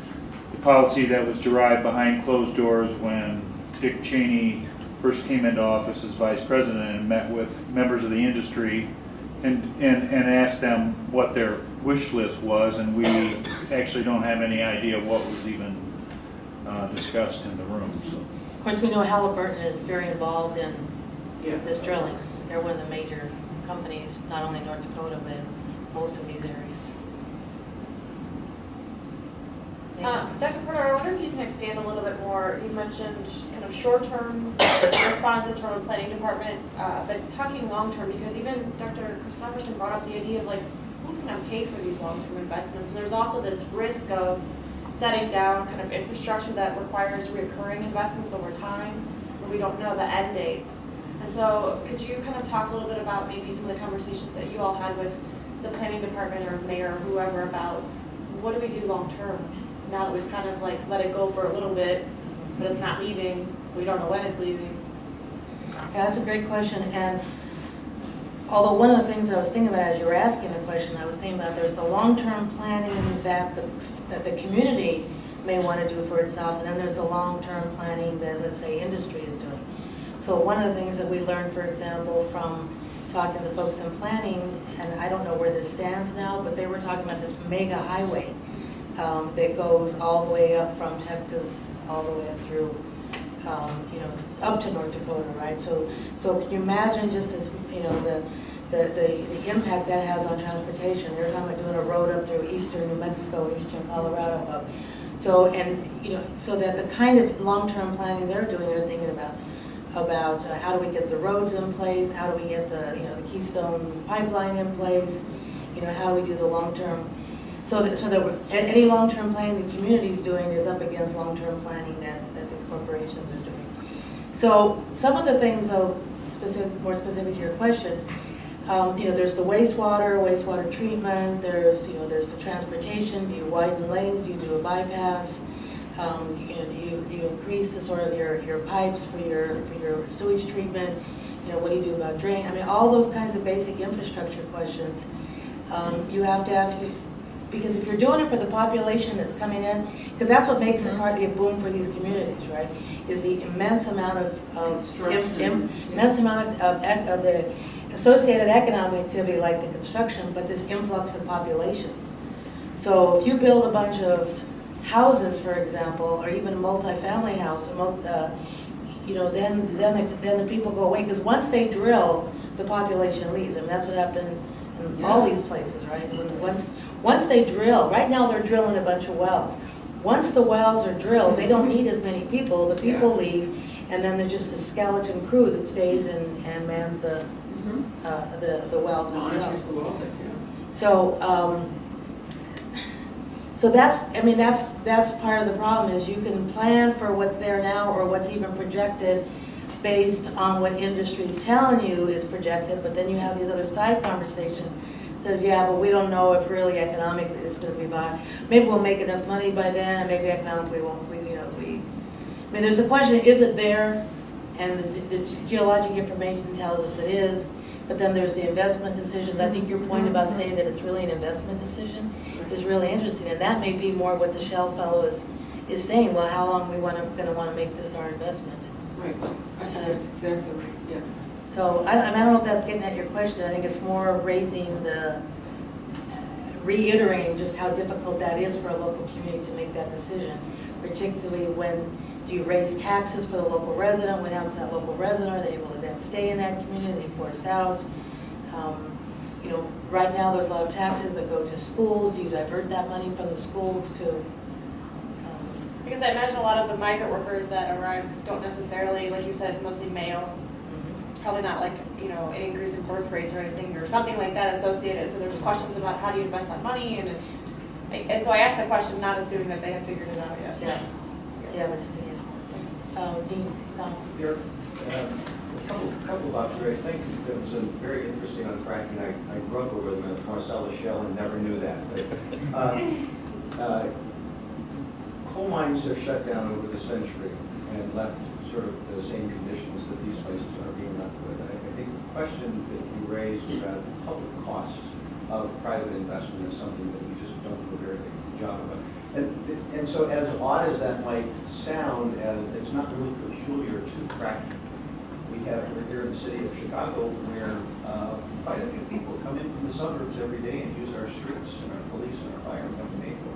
the policy that was derived behind closed doors when Dick Cheney first came into office as vice president and met with members of the industry and ask them what their wish list was, and we actually don't have any idea what was even discussed in the room, so. Of course, we know Halliburton is very involved in Yes. this drilling. They're one of the major companies, not only in North Dakota, but in most of these areas. Dr. Córdova, I wonder if you can expand a little bit more. You mentioned kind of short-term responses from a planning department, but talking long-term, because even Dr. Christopherson brought up the idea of like, who's going to pay for these long-term investments? And there's also this risk of setting down kind of infrastructure that requires recurring investments over time, where we don't know the end date. And so could you kind of talk a little bit about maybe some of the conversations that you all had with the planning department or mayor or whoever about what do we do long-term? Now that we've kind of like let it go for a little bit, but it's not leaving, we don't know when it's leaving. Yeah, that's a great question, and although one of the things that I was thinking about as you were asking the question, I was thinking about there's the long-term planning that the community may want to do for itself, and then there's the long-term planning that, let's say, industry is doing. So one of the things that we learned, for example, from talking to folks in planning, and I don't know where this stands now, but they were talking about this mega highway that goes all the way up from Texas, all the way up through, up to North Dakota, right? So can you imagine just this, the impact that has on transportation? They're talking about doing a road up through eastern New Mexico, eastern Colorado, up. So that the kind of long-term planning they're doing, they're thinking about how do we get the roads in place, how do we get the Keystone pipeline in place, how do we do the long-term. So that any long-term planning the community is doing is up against long-term planning that these corporations are doing. So some of the things, though, more specific to your question, there's the wastewater treatment. There's the transportation. Do you widen lanes? Do you do a bypass? Do you increase the sort of your pipes for your sewage treatment? What do you do about drain? I mean, all those kinds of basic infrastructure questions you have to ask yourself. Because if you're doing it for the population that's coming in, because that's what makes it partly a boom for these communities, right? Is the immense amount of the associated economic activity like the construction, but this influx of populations. So if you build a bunch of houses, for example, or even a multi-family house, then the people go away, because once they drill, the population leaves. I mean, that's what happened in all these places, right? Once they drill, right now they're drilling a bunch of wells. Once the wells are drilled, they don't need as many people. The people leave, and then there's just a skeleton crew that stays and mans the wells themselves. So that's part of the problem, is you can plan for what's there now or what's even projected based on what industry is telling you is projected, but then you have these other side conversations. Says, yeah, but we don't know if really economically it's going to be viable. Maybe we'll make enough money by then, and maybe economically won't. I mean, there's a question: is it there? And the geologic information tells us it is. But then there's the investment decisions. I think your point about saying that it's really an investment decision is really interesting, and that may be more what the Shale fellow is saying. Well, how long we going to want to make this our investment? Right. I think that's exactly right. Yes. So I don't know if that's getting at your question. I think it's more reiterating just how difficult that is for a local community to make that decision, particularly when do you raise taxes for the local resident? What happens to that local resident? Are they able to then stay in that community? Are they forced out? Right now there's a lot of taxes that go to schools. Do you divert that money from the schools to? Because I imagine a lot of the migrant workers that arrive don't necessarily, like you said, it's mostly male. Probably not like, an increase in birth rates or anything or something like that associated. So there's questions about how do you invest that money, and so I asked the question not assuming that they had figured it out yet. Yeah, we're just thinking. Dean, There, a couple of observations. I think it was very interesting on fracking. I grew up over the Marcellus Shale and never knew that. But coal mines have shut down over the century and left sort of the same conditions that these places are being left with. I think the question that you raised about the public costs of private investment is something that we just don't do a very good job of. And so as odd as that might sound, it's not really peculiar to fracking. we have, we're here in the city of Chicago, where quite a few people come in from the suburbs every day and use our streets, and our police and our fire come to Mayfield.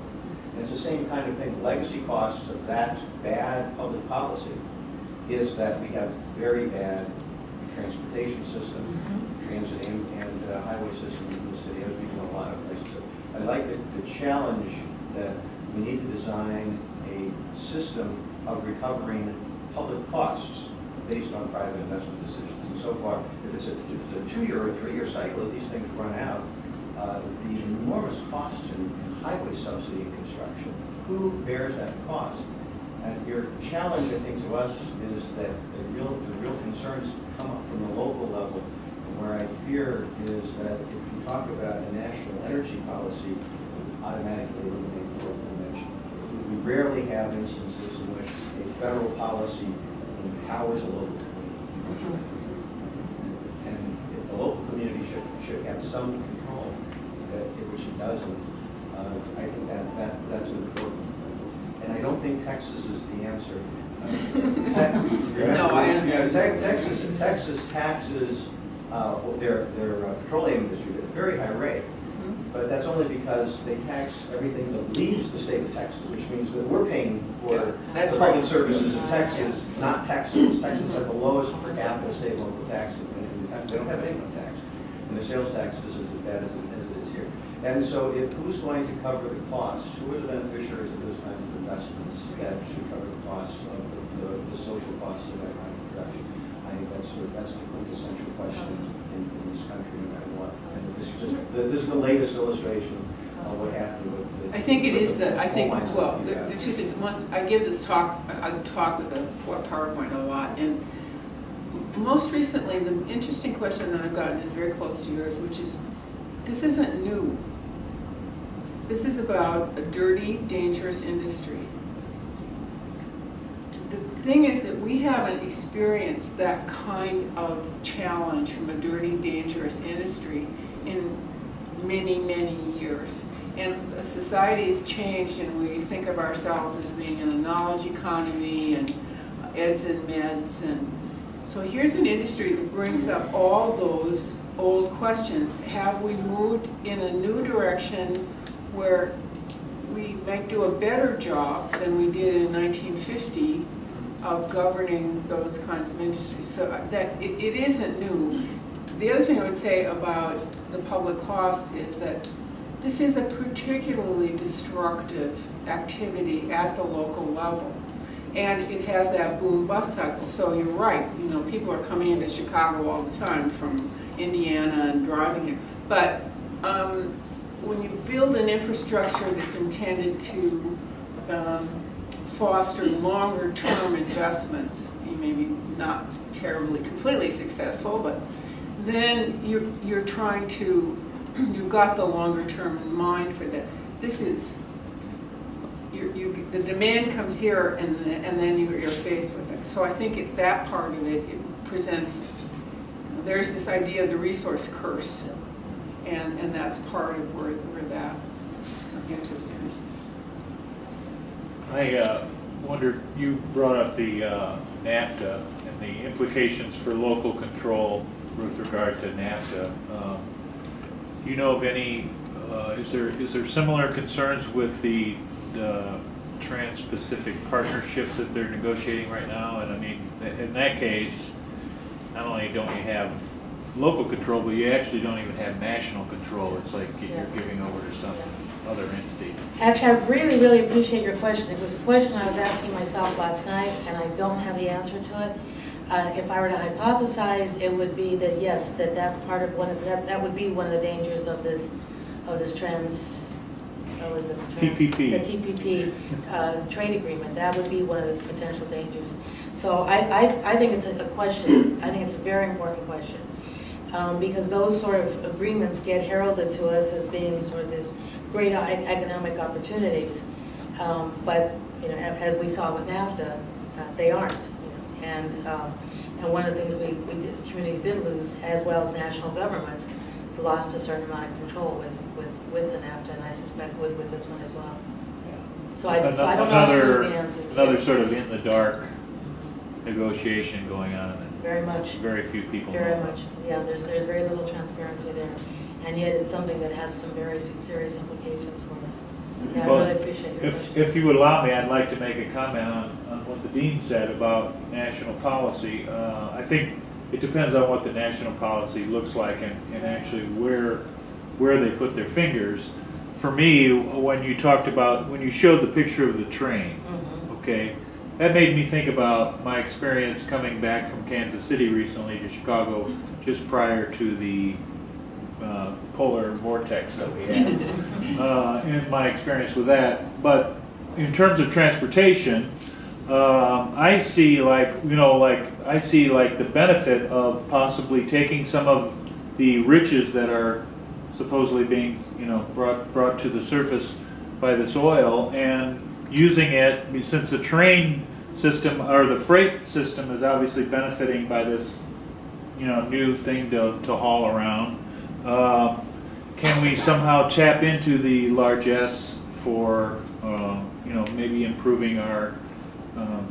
And it's the same kind of thing. The legacy costs of that bad public policy is that we have very bad transportation system, transit and highway system in the city, as we do in a lot of places. So I like the challenge that we need to design a system of recovering public costs based on private investment decisions. And so far, if it's a 2-year or 3-year cycle, these things run out. The enormous costs in highway subsidy and construction, who bears that cost? And your challenge, I think, to us is that the real concerns come up from the local level. And where I fear is that if you talk about a national energy policy, it would automatically eliminate the local dimension. We rarely have instances in which a federal policy empowers a local community. And if the local community should have some control, which it doesn't, I think that's important. And I don't think Texas is the answer. Texas taxes their petroleum industry at a very high rate. But that's only because they tax everything that leaves the state of Texas, which means that we're paying for the public services in Texas, not Texans. Texans have the lowest per capita state and local tax in the country. They don't have an income tax. And the sales tax is as bad as it is here. And so who's going to cover the costs? Who are the beneficiaries of those kinds of investments that should cover the costs of the social costs of that kind of production? I think that's the quintessential question in this country, no matter what. And this is the latest illustration of what happened with the... I think it is the, I think, coal mines well, that we have. the two things. One, I give this talk, I talk with a PowerPoint a lot, and most recently, the interesting question that I've gotten is very close to yours, which is, this isn't new. This is about a dirty, dangerous industry. The thing is that we haven't experienced that kind of challenge from a dirty, dangerous industry in many, many years. And society has changed, and we think of ourselves as being in a knowledge economy and eds and meds. And so here's an industry that brings up all those old questions. Have we moved in a new direction where we might do a better job than we did in 1950 of governing those kinds of industries? So that it isn't new. The other thing I would say about the public cost is that this is a particularly destructive activity at the local level. And it has that boom-bust cycle. So you're right, you know, people are coming into Chicago all the time from Indiana and driving here. But when you build an infrastructure that's intended to foster longer-term investments, you may be not terribly completely successful, but then you're trying to, you've got the longer term in mind for that. This is, the demand comes here and then you're faced with it. So I think that part of it presents, there's this idea of the resource curse, and that's part of where that enters in. I wondered, you brought up the NAFTA and the implications for local control with regard to NAFTA. Do you know of any, is there similar concerns with the Trans-Pacific partnerships that they're negotiating right now? And I mean, in that case, not only don't you have local control, but you actually don't even have national control. It's like you're giving over to some other entity. Actually, I really, really appreciate your question. It was a question I was asking myself last night, and I don't have the answer to it. If I were to hypothesize, it would be that yes, that's part of that would be one of the dangers of this trans. What was it? TPP. The TPP trade agreement. That would be one of those potential dangers. So I think it's a question. I think it's a very important question. Because those sort of agreements get heralded to us as being sort of this great economic opportunities, but you know, as we saw with NAFTA, they aren't. You know, and one of the things the communities did lose, as well as national governments, lost a certain amount of control with the NAFTA, and I suspect would with this one as well. So I don't know the answer. Another sort of in the dark negotiation going on. very much, very few people know. very much. Yeah, there's very little transparency there. And yet it's something that has some very serious implications for us. Yeah, I Well, really appreciate your question. If you would allow me, I'd like to make a comment on what the dean said about national policy. I think it depends on what the national policy looks like and actually where they put their fingers. For me, when you showed the picture of the train, okay, that made me think about my experience coming back from Kansas City recently to Chicago just prior to the polar vortex that we had, and my experience with that. But in terms of transportation, I see the benefit of possibly taking some of the riches that are supposedly being brought to the surface by this oil and using it, since the train system or the freight system is obviously benefiting by this new thing to haul around. Can we somehow tap into the largesse for maybe improving our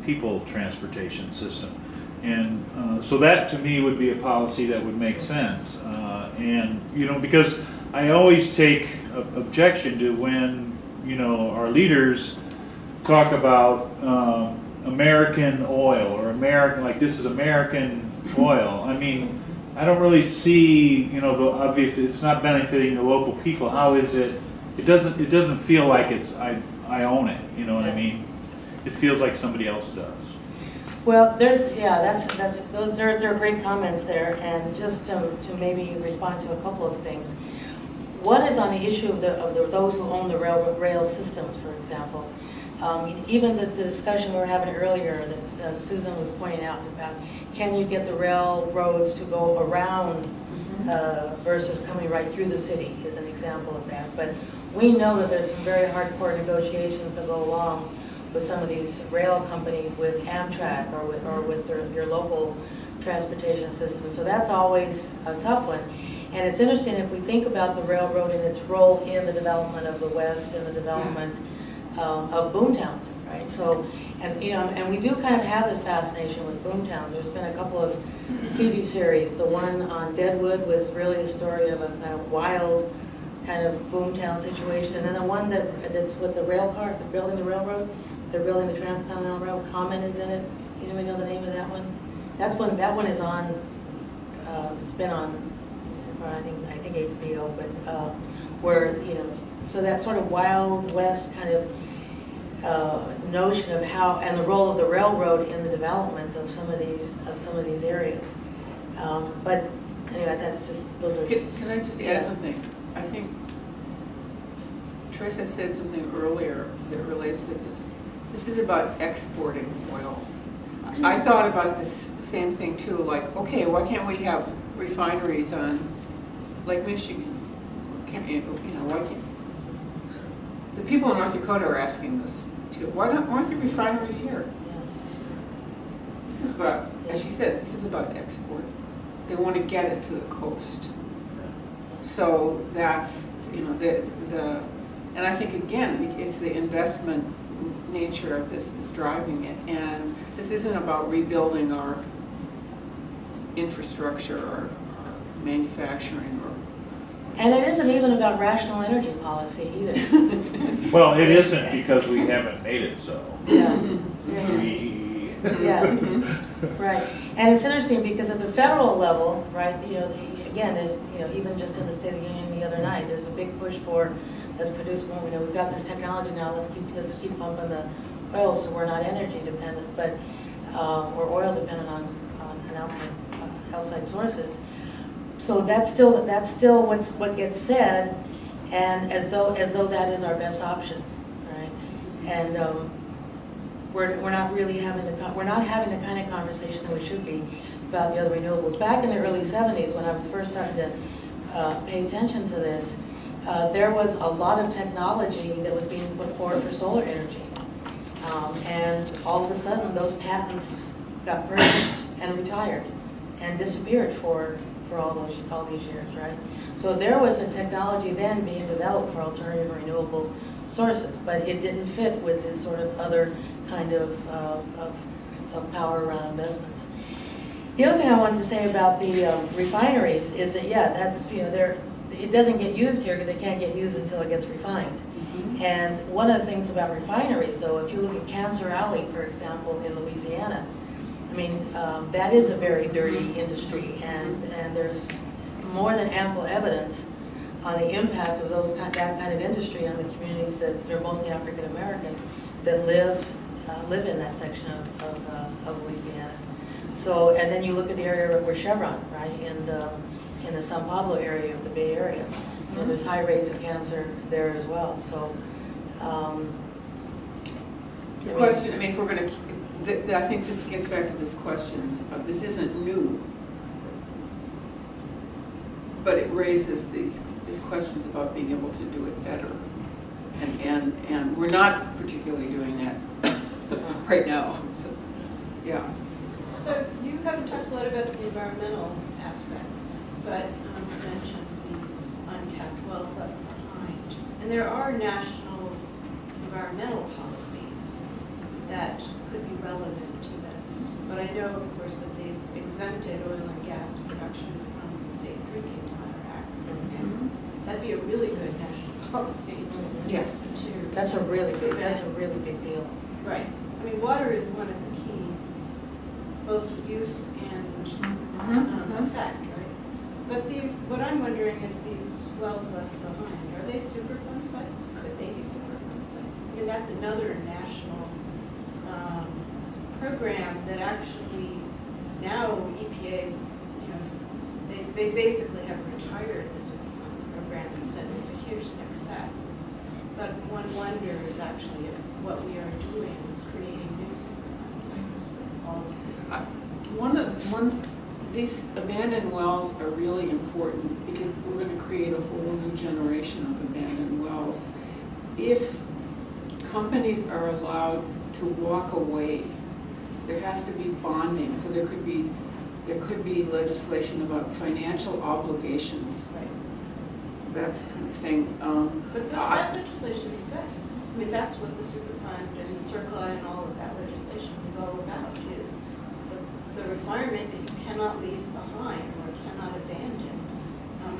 people transportation system? And so that to me would be a policy that would make sense. And because I always take objection to when our leaders talk about American oil or American, like this is American oil. I mean, I don't really see, obviously it's not benefiting the local people. How is it? It doesn't feel like it's I own it. You know what I mean? It feels like somebody else does. Well, there are great comments there, and just to maybe respond to a couple of things. One is on the issue of those who own the rail systems, for example. Even the discussion we were having earlier that Susan was pointing out about, can you get the railroads to go around versus coming right through the city is an example of that. But we know that there's some very hardcore negotiations that go along with some of these rail companies, with Amtrak or with their local transportation system. So that's always a tough one. And it's interesting if we think about the railroad and its role in the development of the West and the development of boomtowns, right? So, and we do kind of have this fascination with boomtowns. There's been a couple of TV series. The one on Deadwood was really a story of a kind of wild kind of boomtown situation, and then the one that's with the rail car, they're building the railroad, they're building the Transcontinental Railroad. Comment is in it. Do you know the name of that one? That one is on. It's been on. I think HBO, but where so that sort of Wild West kind of notion of how and the role of the railroad in the development of some of these areas. But anyway, that's just those are. Can I just add something? I think Teresa said something earlier that relates to this. This is about exporting oil. I thought about this same thing too. Like, okay, why can't we have refineries on Lake Michigan? Why can't the people in North Dakota are asking this too? Why aren't the refineries here? This is about, as she said, this is about export. They want to get it to the coast. So that's and I think again it's the investment nature of this is driving it, and this isn't about rebuilding our infrastructure or manufacturing or. And it isn't even about rational energy policy either. Well, it isn't because we haven't made it so. Yeah. Yeah. Right. And it's interesting because at the federal level, right, again, there's, even just in the State of the Union the other night, there's a big push for, let's produce more, we've got this technology now, let's keep pumping the oil so we're not energy dependent, but, or oil dependent on an outside sources. So that's still what gets said, and as though that is our best option, right? And we're not really having the kind of conversation that we should be about the other renewables. Back in the early 70s, when I was first starting to pay attention to this, there was a lot of technology that was being put forward for solar energy, and all of a sudden those patents got purchased and retired and disappeared for all these years, right? So there was a technology then being developed for alternative renewable sources, but it didn't fit with this sort of other kind of power around investments. The other thing I wanted to say about the refineries is that, yeah, that's, it doesn't get used here because it can't get used until it gets refined. And one of the things about refineries, though, if you look at Cancer Alley, for example, in Louisiana, I mean, that is a very dirty industry, and there's more than ample evidence on the impact of that kind of industry on the communities that they're mostly African American that live in that section of Louisiana. So, and then you look at the area where Chevron, right, in the San Pablo area of the Bay Area, there's high rates of cancer there as well. So, The question, I mean, if we're going to, I think this gets back to this question. This isn't new, but it raises these questions about being able to do it better, and we're not particularly doing that right now. So, yeah. So you haven't talked a lot about the environmental aspects, but you mentioned these uncapped wells left behind. And there are national environmental policies that could be relevant to this. But I know, of course, that they've exempted oil and gas production from the Safe Drinking Water Act, for example. That'd be a really good national policy. Yes. that's a really big deal. Right. I mean, water is one of the key, both use and effect, right? But what I'm wondering is these wells left behind, are they Superfund sites? Could they be Superfund sites? I mean, that's another national program that actually now EPA, they basically have retired the Superfund program and said it's a huge success. But one wonders actually if what we are doing is creating new Superfund sites with all of these. These abandoned wells are really important because we're going to create a whole new generation of abandoned wells. If companies are allowed to walk away, there has to be bonding. So there could be legislation about financial obligations. Right. That's the kind of thing. But that legislation exists. I mean, that's what the Superfund and the CERCLA and all of that legislation is all about, is the requirement that you cannot leave behind or cannot abandon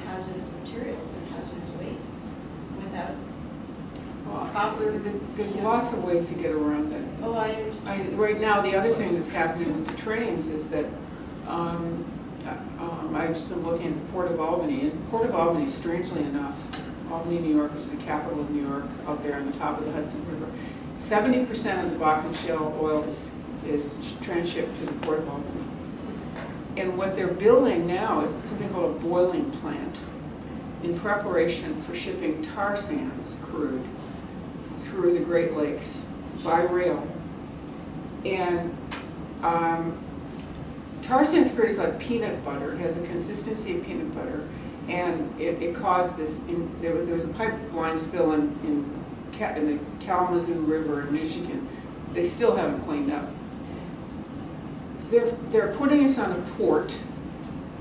hazardous materials and hazardous wastes without proper. There's lots of ways to get around that. Oh, I understand. Right now, the other thing that's happening with the trains is that I've just been looking at the Port of Albany, and Port of Albany, strangely enough, Albany, New York is the capital of New York, out there on the top of the Hudson River. 70% of the Bakken shale oil is transshipped to the Port of Albany. And what they're building now is something called a boiling plant in preparation for shipping tar sands crude through the Great Lakes by rail. And tar sands crude is like peanut butter. It has a consistency of peanut butter. And it caused this, there was a pipeline spill in the Kalamazoo River in Michigan. They still haven't cleaned up. They're putting us on a port.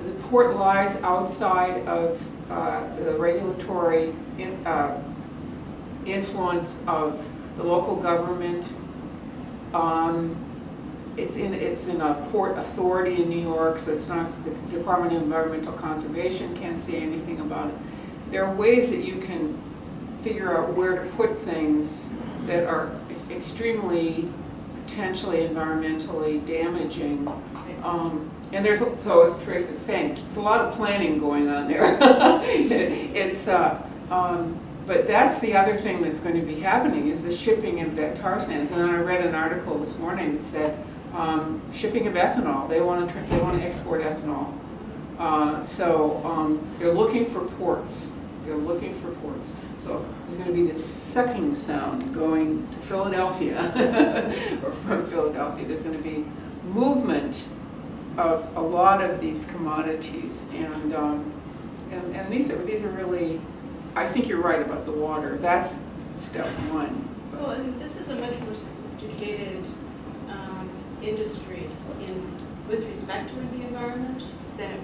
The port lies outside of the regulatory influence of the local government. It's in a port authority in New York, so it's not, the Department of Environmental Conservation can't say anything about it. There are ways that you can figure out where to put things that are extremely potentially environmentally damaging. And there's, so as Teresa is saying, there's a lot of planning going on there. But that's the other thing that's going to be happening is the shipping of that tar sands. And I read an article this morning that said shipping of ethanol. They want to export ethanol. So they're looking for ports. They're looking for ports. So there's going to be this sucking sound going to Philadelphia or from Philadelphia. There's going to be movement of a lot of these commodities, and these are really. I think you're right about the water. That's step one. Well, and this is a much more sophisticated industry with respect to the environment than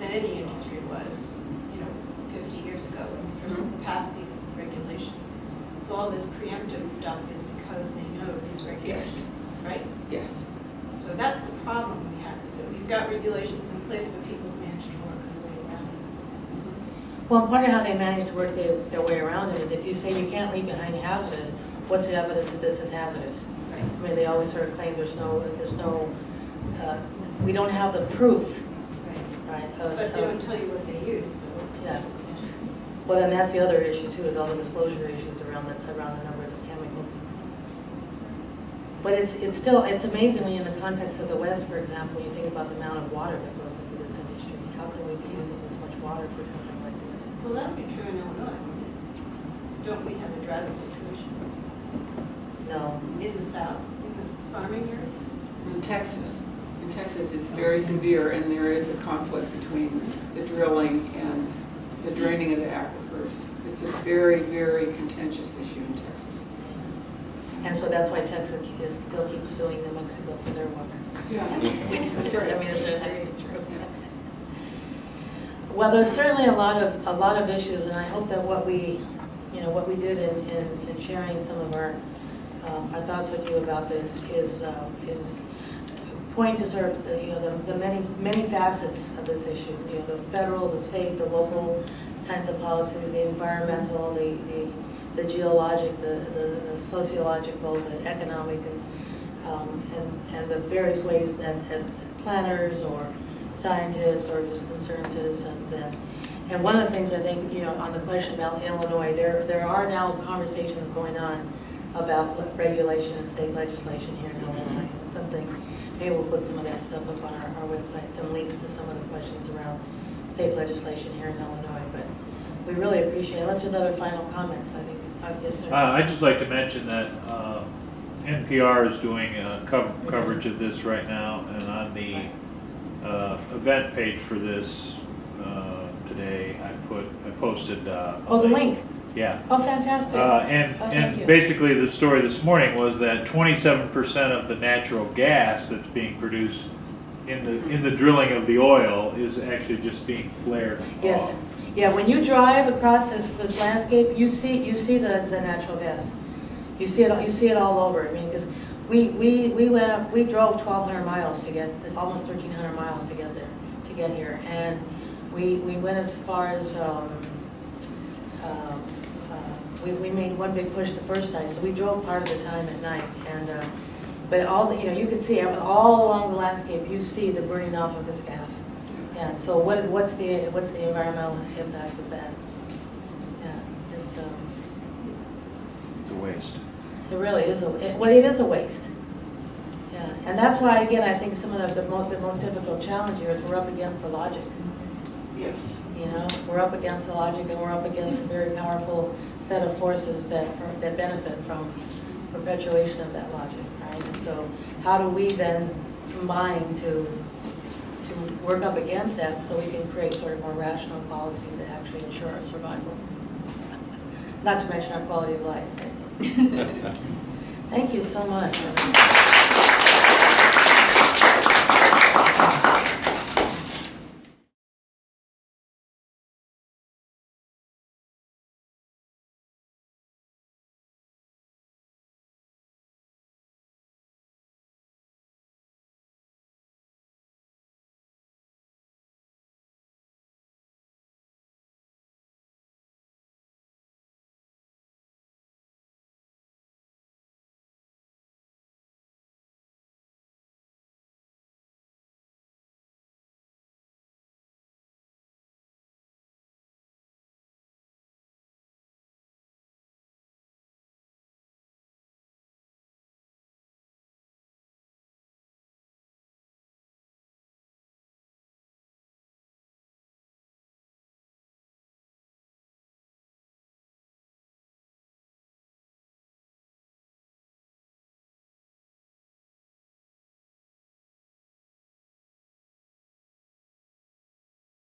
any industry was, 50 years ago when we first passed these regulations. So all this preemptive stuff is because they know these regulations, right? Yes. So that's the problem we have, is So you've got regulations in place, but people manage to work their way around it. Well, part of how they manage to work their way around it is if you say you can't leave behind hazardous, what's the evidence that this is hazardous? Right. I mean, they always sort of claim there's no, we don't have the proof, Right. right? But they don't tell you what they use, so. Yeah. Well, then that's the other issue too, is all the disclosure issues around the numbers of chemicals. But it's still, it's amazing when you're in the context of the West, for example, when you think about the amount of water that goes into this industry. How can we be using this much water for something like this? Well, that'll be true in Illinois, won't it? Don't we have a drought situation No. in the south, in the farming area? In Texas, it's very severe, and there is a conflict between the drilling and the draining of the aquifers. It's a very, very contentious issue in Texas. And so that's why Texas still keeps suing New Mexico for their water. Yeah. Which is, That's right. I mean, it's very true. Well, there's certainly a lot of issues, and I hope that what we did in sharing some of our thoughts with you about this is point to sort of the many facets of this issue. You know, the federal, the state, the local kinds of policies, the environmental, the geologic, the sociological, the economic, and the various ways that as planners or scientists or just concerned citizens. And one of the things I think, on the question about Illinois, there are now conversations going on about regulation and state legislation here in Illinois. It's something, maybe we'll put some of that stuff up on our website, some links to some of the questions around state legislation here in Illinois. But we really appreciate it. Unless there's other final comments, I think. Yes, sir. I'd just like to mention that NPR is doing coverage of this right now, and on the event page for this today, I posted. The link. Yeah. Oh, fantastic. And thank you. basically the story this morning was that 27% of the natural gas that's being produced in the drilling of the oil is actually just being flared. Yes. off. Yeah, when you drive across this landscape, you see the natural gas. You see it all over. I mean, because we drove 1,200 miles to get, almost 1,300 miles to get there, to get here, and we went as far as we made one big push the first night, so we drove part of the time at night, and but you can see all along the landscape, you see the burning off of this gas. Yeah. So what's the environmental impact of that? Yeah, it's It's a waste. it really is it is a waste. Yeah, and that's why again I think some of the most difficult challenge here is we're up against the logic. Yes. We're up against the logic, and we're up against a very powerful set of forces that benefit from perpetuation of that logic, right? And so how do we then combine to work up against that so we can create sort of more rational policies that actually ensure our survival? Not to mention our quality of life, right? Thank you so much.